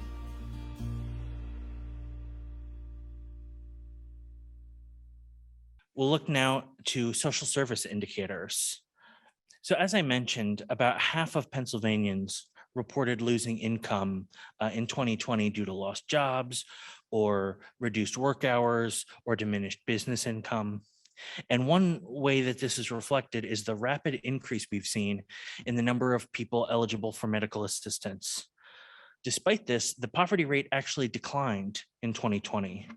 We'll look now to social service indicators. So as I mentioned, about half of Pennsylvanians reported losing income in 2020 due to lost jobs or reduced work hours or diminished business income. And one way that this is reflected is the rapid increase we've seen in the number of people eligible for medical assistance. Despite this, the poverty rate actually declined in 2020.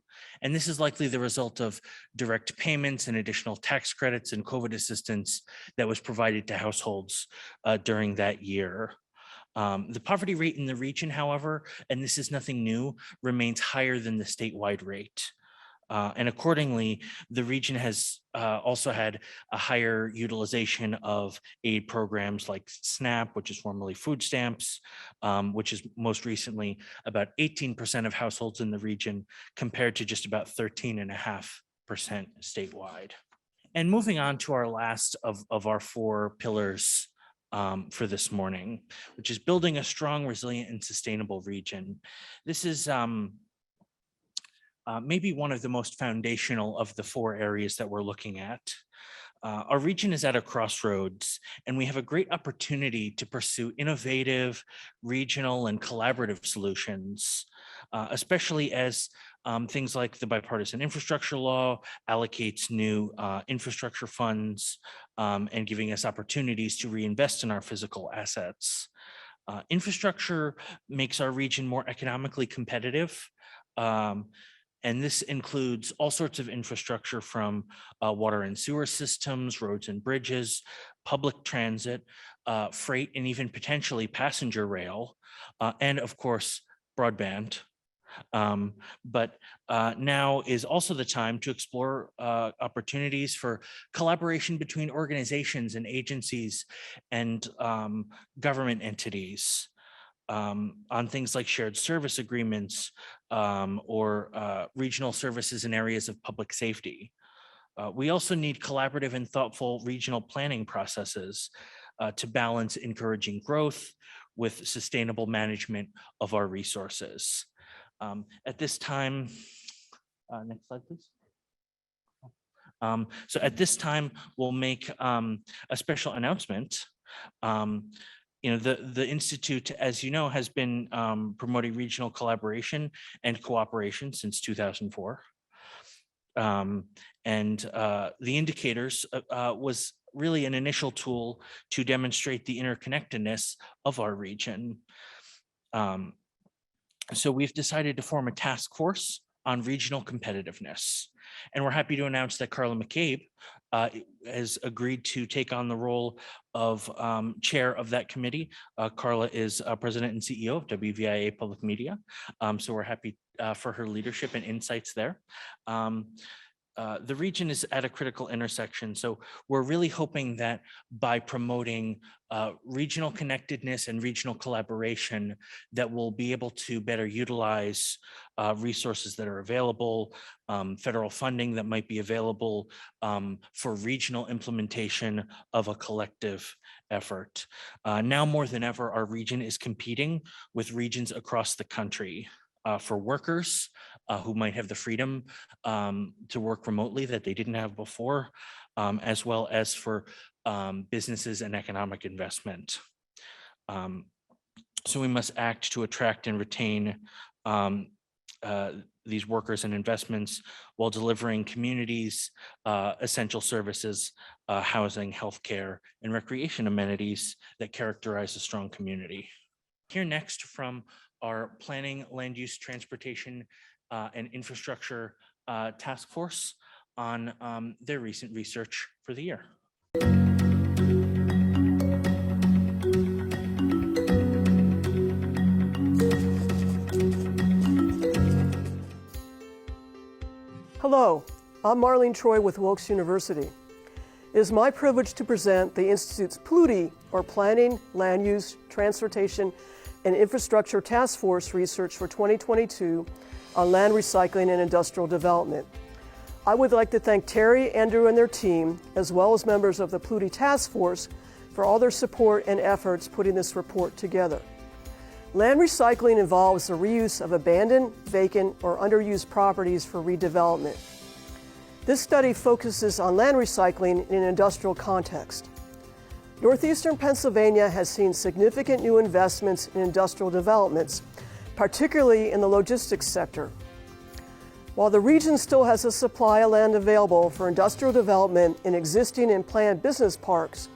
And this is likely the result of direct payments and additional tax credits and COVID assistance that was provided to households during that year. The poverty rate in the region, however, and this is nothing new, remains higher than the statewide rate. And accordingly, the region has also had a higher utilization of aid programs like SNAP, which is formerly food stamps, which is most recently about 18% of households in the region compared to just about 13.5% statewide. And moving on to our last of our four pillars for this morning, which is building a strong, resilient, and sustainable region. This is maybe one of the most foundational of the four areas that we're looking at. Our region is at a crossroads, and we have a great opportunity to pursue innovative, regional, and collaborative solutions, especially as things like the bipartisan infrastructure law allocates new infrastructure funds and giving us opportunities to reinvest in our physical assets. Infrastructure makes our region more economically competitive. And this includes all sorts of infrastructure from water and sewer systems, roads and bridges, public transit, freight, and even potentially passenger rail, and of course, broadband. But now is also the time to explore opportunities for collaboration between organizations and agencies and government entities on things like shared service agreements or regional services in areas of public safety. We also need collaborative and thoughtful regional planning processes to balance encouraging growth with sustainable management of our resources. At this time, next slide, please. So at this time, we'll make a special announcement. The Institute, as you know, has been promoting regional collaboration and cooperation since 2004. The indicators was really an initial tool to demonstrate the interconnectedness of our region. So we've decided to form a task force on regional competitiveness. And we're happy to announce that Carla McCabe has agreed to take on the role of chair of that committee. Carla is president and CEO of WVIA Public Media. So we're happy for her leadership and insights there. The region is at a critical intersection. So we're really hoping that by promoting regional connectedness and regional collaboration, that we'll be able to better utilize resources that are available, federal funding that might be available for regional implementation of a collective effort. Now more than ever, our region is competing with regions across the country for workers who might have the freedom to work remotely that they didn't have before, as well as for businesses and economic investment. So we must act to attract and retain these workers and investments while delivering communities essential services, housing, healthcare, and recreation amenities that characterize a strong community. Here next from our Planning, Land Use, Transportation, and Infrastructure Task Force on their recent research for the year. Hello, I'm Marlene Troy with Wilkes University. It is my privilege to present the Institute's PLUTI, or Planning, Land Use, Transportation, and Infrastructure Task Force research for 2022 on land recycling and industrial development. I would like to thank Terry, Andrew, and their team, as well as members of the PLUTI Task Force, for all their support and efforts putting this report together. Land recycling involves the reuse of abandoned, vacant, or underused properties for redevelopment. This study focuses on land recycling in an industrial context. Northeastern Pennsylvania has seen significant new investments in industrial developments, particularly in the logistics sector. While the region still has a supply of land available for industrial development in existing and planned business parks,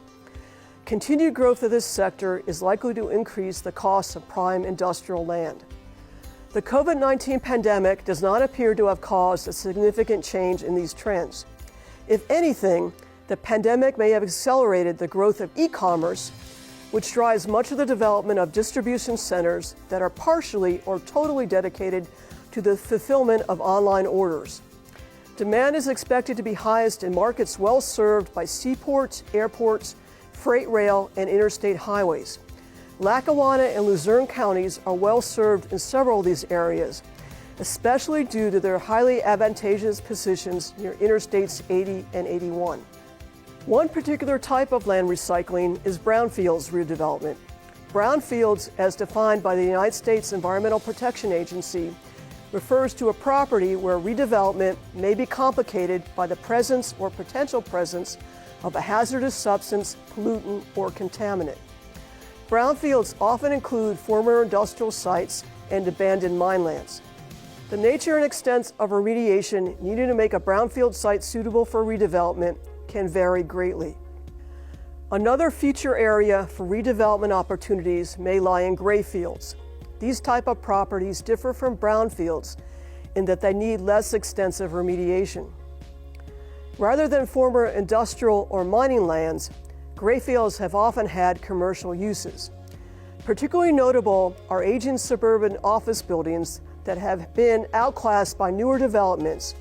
continued growth of this sector is likely to increase the cost of prime industrial land. The COVID-19 pandemic does not appear to have caused a significant change in these trends. If anything, the pandemic may have accelerated the growth of e-commerce, which drives much of the development of distribution centers that are partially or totally dedicated to the fulfillment of online orders. Demand is expected to be highest in markets well served by seaports, airports, freight rail, and interstate highways. Lackawanna and Luzerne counties are well served in several of these areas, especially due to their highly advantageous positions near Interstates 80 and 81. One particular type of land recycling is brownfields redevelopment. Brownfields, as defined by the United States Environmental Protection Agency, refers to a property where redevelopment may be complicated by the presence or potential presence of a hazardous substance, pollutant, or contaminant. Brownfields often include former industrial sites and abandoned mine lands. The nature and extent of remediation needed to make a brownfield site suitable for redevelopment can vary greatly. Another future area for redevelopment opportunities may lie in gray fields. These type of properties differ from brownfields in that they need less extensive remediation. Rather than former industrial or mining lands, gray fields have often had commercial uses. Particularly notable are aging suburban office buildings that have been outclassed by newer developments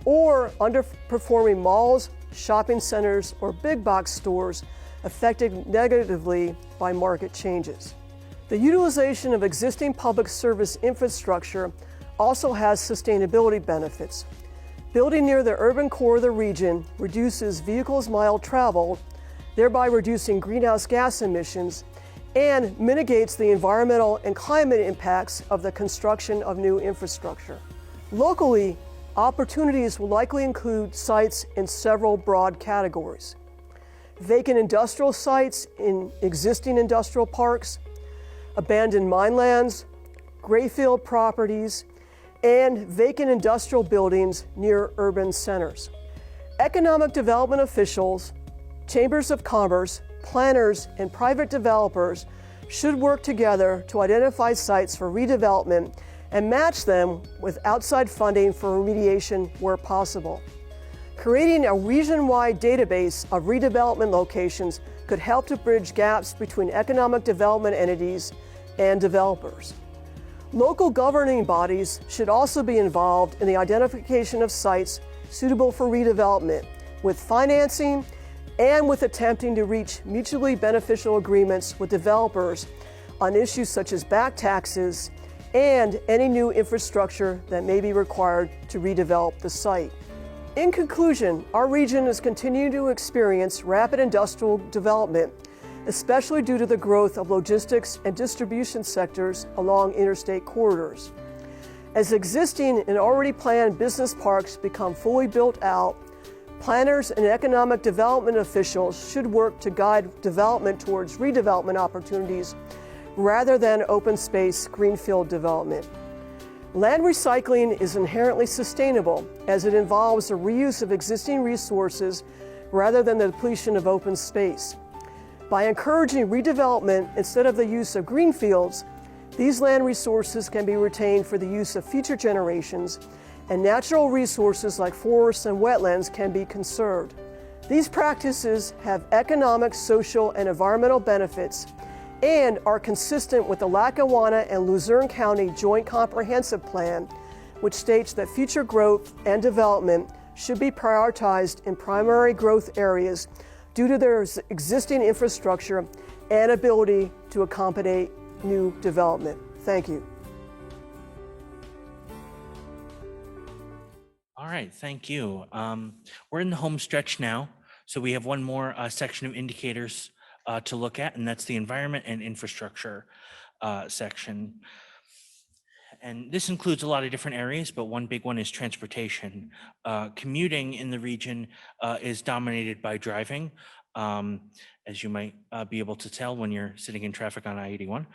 or underperforming malls, shopping centers, or big box stores affected negatively by market changes. The utilization of existing public service infrastructure also has sustainability benefits. Building near the urban core of the region reduces vehicles' mile traveled, thereby reducing greenhouse gas emissions, and mitigates the environmental and climate impacts of the construction of new infrastructure. Locally, opportunities will likely include sites in several broad categories: vacant industrial sites in existing industrial parks, abandoned mine lands, grayfield properties, and vacant industrial buildings near urban centers. Economic development officials, chambers of commerce, planners, and private developers should work together to identify sites for redevelopment and match them with outside funding for remediation where possible. Creating a region-wide database of redevelopment locations could help to bridge gaps between economic development entities and developers. Local governing bodies should also be involved in the identification of sites suitable for redevelopment, with financing and with attempting to reach mutually beneficial agreements with developers on issues such as back taxes and any new infrastructure that may be required to redevelop the site. In conclusion, our region is continuing to experience rapid industrial development, especially due to the growth of logistics and distribution sectors along interstate corridors. As existing and already planned business parks become fully built out, planners and economic development officials should work to guide development towards redevelopment opportunities rather than open space greenfield development. Land recycling is inherently sustainable as it involves the reuse of existing resources rather than the depletion of open space. By encouraging redevelopment instead of the use of greenfields, these land resources can be retained for the use of future generations, and natural resources like forests and wetlands can be conserved. These practices have economic, social, and environmental benefits and are consistent with the Lackawanna and Luzerne County Joint Comprehensive Plan, which states that future growth and development should be prioritized in primary growth areas due to their existing infrastructure and ability to accommodate new development. Thank you. All right, thank you. We're in the home stretch now, so we have one more section of indicators to look at, and that's the environment and infrastructure section. And this includes a lot of different areas, but one big one is transportation. Commuting in the region is dominated by driving. As you might be able to tell when you're sitting in traffic on I-81.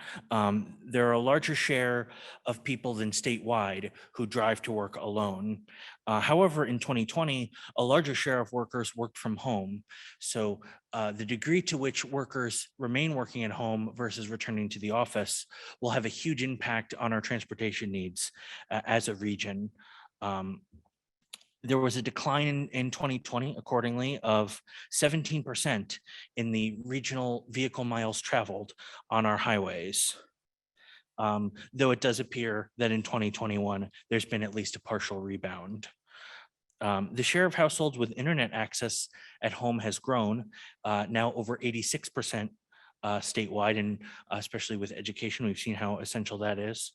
There are a larger share of people than statewide who drive to work alone. However, in 2020, a larger share of workers worked from home. So the degree to which workers remain working at home versus returning to the office will have a huge impact on our transportation needs as a region. There was a decline in 2020, accordingly, of 17% in the regional vehicle miles traveled on our highways. Though it does appear that in 2021, there's been at least a partial rebound. The share of households with internet access at home has grown, now over 86% statewide, and especially with education, we've seen how essential that is.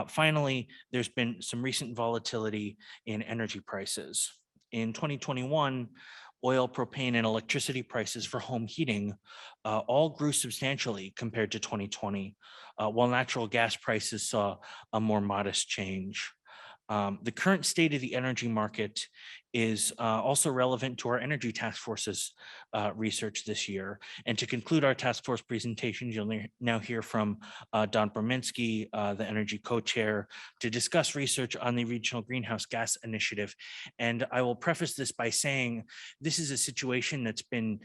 Finally, there's been some recent volatility in energy prices. In 2021, oil, propane, and electricity prices for home heating all grew substantially compared to 2020, while natural gas prices saw a more modest change. The current state of the energy market is also relevant to our Energy Task Force's research this year. And to conclude our task force presentations, you'll now hear from Don Brominski, the Energy Co-Chair, to discuss research on the Regional Greenhouse Gas Initiative. And I will preface this by saying this is a situation that's been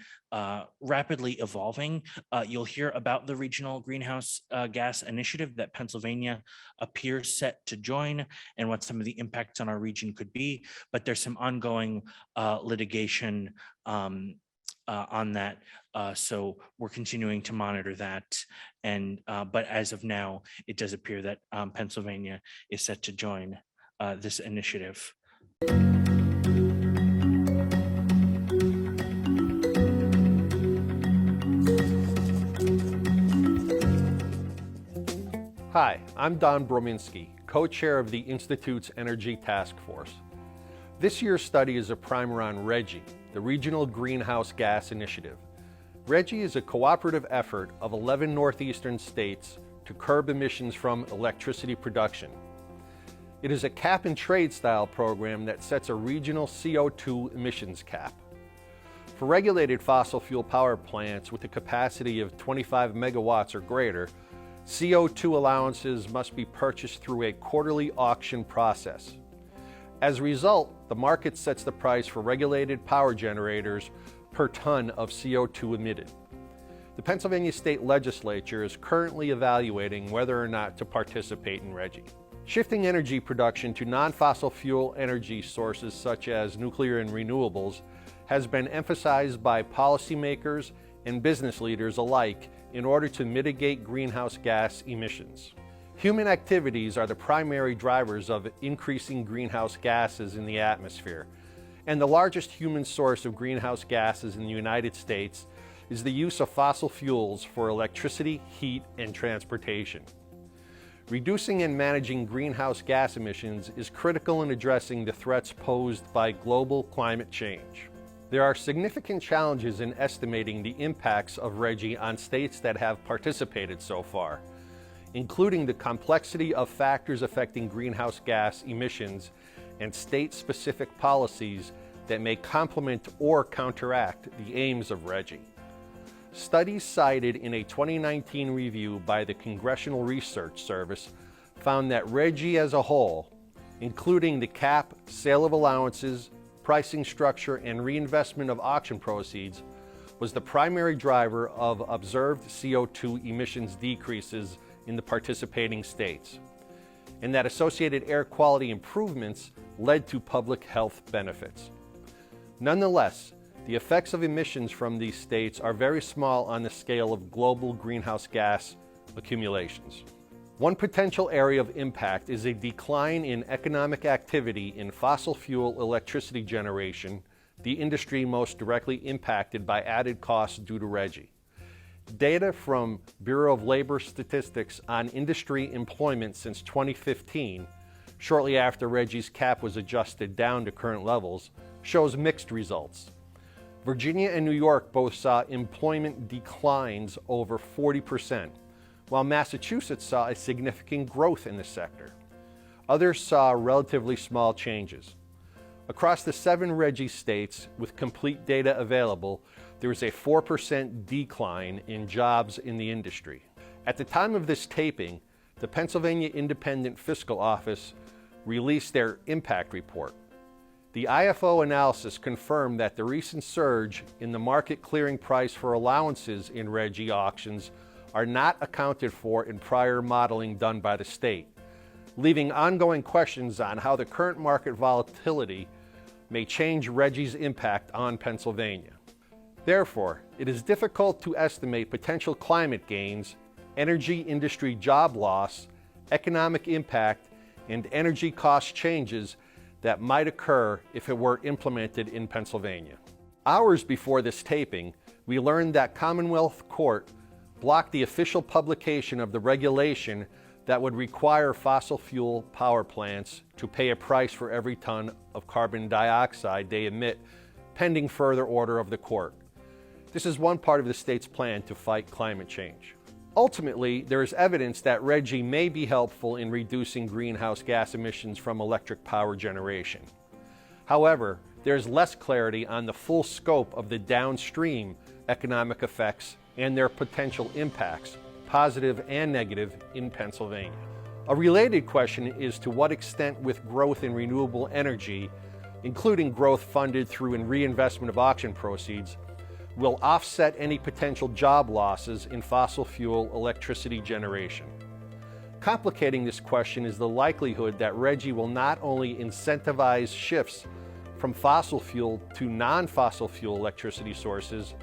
rapidly evolving. You'll hear about the Regional Greenhouse Gas Initiative that Pennsylvania appears set to join and what some of the impacts on our region could be, but there's some ongoing litigation on that. So we're continuing to monitor that. And but as of now, it does appear that Pennsylvania is set to join this initiative. Hi, I'm Don Brominski, co-chair of the Institute's Energy Task Force. This year's study is a primer on RGGI, the Regional Greenhouse Gas Initiative. RGGI is a cooperative effort of 11 northeastern states to curb emissions from electricity production. It is a cap-and-trade style program that sets a regional CO2 emissions cap. For regulated fossil fuel power plants with a capacity of 25 megawatts or greater, CO2 allowances must be purchased through a quarterly auction process. As a result, the market sets the price for regulated power generators per ton of CO2 emitted. The Pennsylvania State Legislature is currently evaluating whether or not to participate in RGGI. Shifting energy production to non-fossil fuel energy sources such as nuclear and renewables has been emphasized by policymakers and business leaders alike in order to mitigate greenhouse gas emissions. Human activities are the primary drivers of increasing greenhouse gases in the atmosphere, and the largest human source of greenhouse gases in the United States is the use of fossil fuels for electricity, heat, and transportation. Reducing and managing greenhouse gas emissions is critical in addressing the threats posed by global climate change. There are significant challenges in estimating the impacts of RGGI on states that have participated so far, including the complexity of factors affecting greenhouse gas emissions and state-specific policies that may complement or counteract the aims of RGGI. Studies cited in a 2019 review by the Congressional Research Service found that RGGI as a whole, including the cap, sale of allowances, pricing structure, and reinvestment of auction proceeds, was the primary driver of observed CO2 emissions decreases in the participating states, and that associated air quality improvements led to public health benefits. Nonetheless, the effects of emissions from these states are very small on the scale of global greenhouse gas accumulations. One potential area of impact is a decline in economic activity in fossil fuel electricity generation, the industry most directly impacted by added costs due to RGGI. Data from Bureau of Labor Statistics on industry employment since 2015, shortly after RGGI's cap was adjusted down to current levels, shows mixed results. Virginia and New York both saw employment declines over 40%, while Massachusetts saw a significant growth in the sector. Others saw relatively small changes. Across the 7 RGGI states with complete data available, there was a 4% decline in jobs in the industry. At the time of this taping, the Pennsylvania Independent Fiscal Office released their impact report. The IFO analysis confirmed that the recent surge in the market clearing price for allowances in RGGI auctions are not accounted for in prior modeling done by the state, leaving ongoing questions on how the current market volatility may change RGGI's impact on Pennsylvania. Therefore, it is difficult to estimate potential climate gains, energy industry job loss, economic impact, and energy cost changes that might occur if it were implemented in Pennsylvania. Hours before this taping, we learned that Commonwealth Court blocked the official publication of the regulation that would require fossil fuel power plants to pay a price for every ton of carbon dioxide they emit, pending further order of the court. This is one part of the state's plan to fight climate change. Ultimately, there is evidence that RGGI may be helpful in reducing greenhouse gas emissions from electric power generation. However, there is less clarity on the full scope of the downstream economic effects and their potential impacts, positive and negative, in Pennsylvania. A related question is to what extent, with growth in renewable energy, including growth funded through a reinvestment of auction proceeds, will offset any potential job losses in fossil fuel electricity generation. Complicating this question is the likelihood that RGGI will not only incentivize shifts from fossil fuel to non-fossil fuel electricity sources,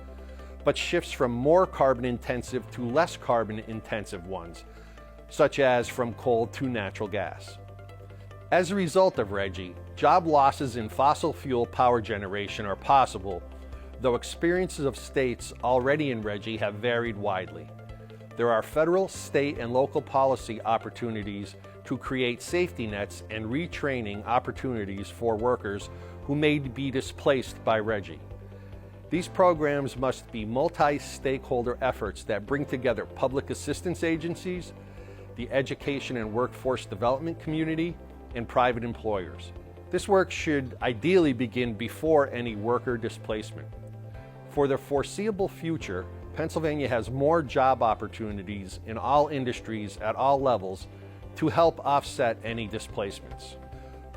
but shifts from more carbon-intensive to less carbon-intensive ones, such as from coal to natural gas. As a result of RGGI, job losses in fossil fuel power generation are possible, though experiences of states already in RGGI have varied widely. There are federal, state, and local policy opportunities to create safety nets and retraining opportunities for workers who may be displaced by RGGI. These programs must be multi-stakeholder efforts that bring together public assistance agencies, the education and workforce development community, and private employers. This work should ideally begin before any worker displacement. For the foreseeable future, Pennsylvania has more job opportunities in all industries at all levels to help offset any displacements.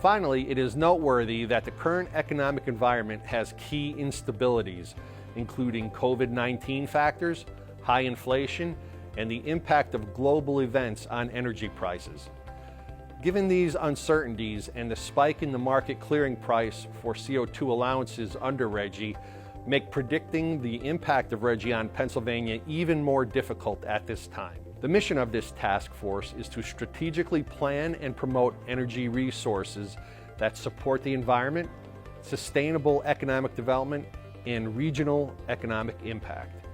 Finally, it is noteworthy that the current economic environment has key instabilities, including COVID-19 factors, high inflation, and the impact of global events on energy prices. Given these uncertainties and the spike in the market clearing price for CO2 allowances under RGGI, make predicting the impact of RGGI on Pennsylvania even more difficult at this time. The mission of this task force is to strategically plan and promote energy resources that support the environment, sustainable economic development, and regional economic impact.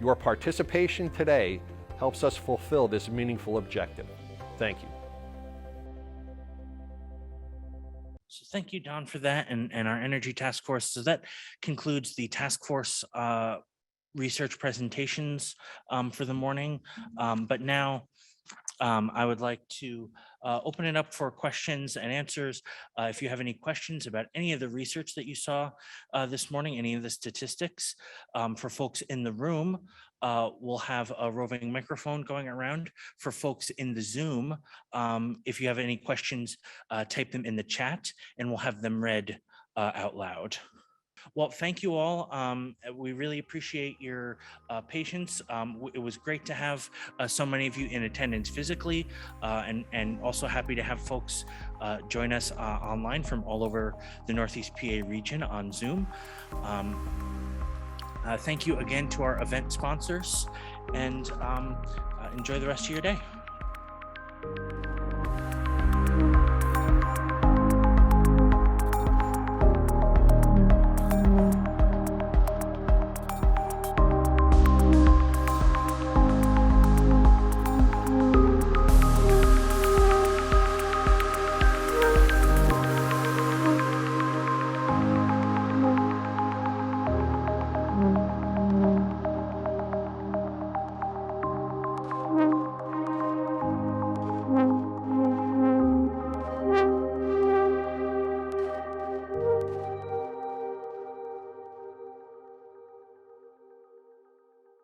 Your participation today helps us fulfill this meaningful objective. Thank you. So thank you, Don, for that and our Energy Task Force. So that concludes the task force research presentations for the morning. But now I would like to open it up for questions and answers. If you have any questions about any of the research that you saw this morning, any of the statistics, for folks in the room, we'll have a roving microphone going around. For folks in the Zoom, if you have any questions, type them in the chat and we'll have them read out loud. Well, thank you all. We really appreciate your patience. It was great to have so many of you in attendance physically, and also happy to have folks join us online from all over the Northeast PA region on Zoom. Thank you again to our event sponsors, and enjoy the rest of your day.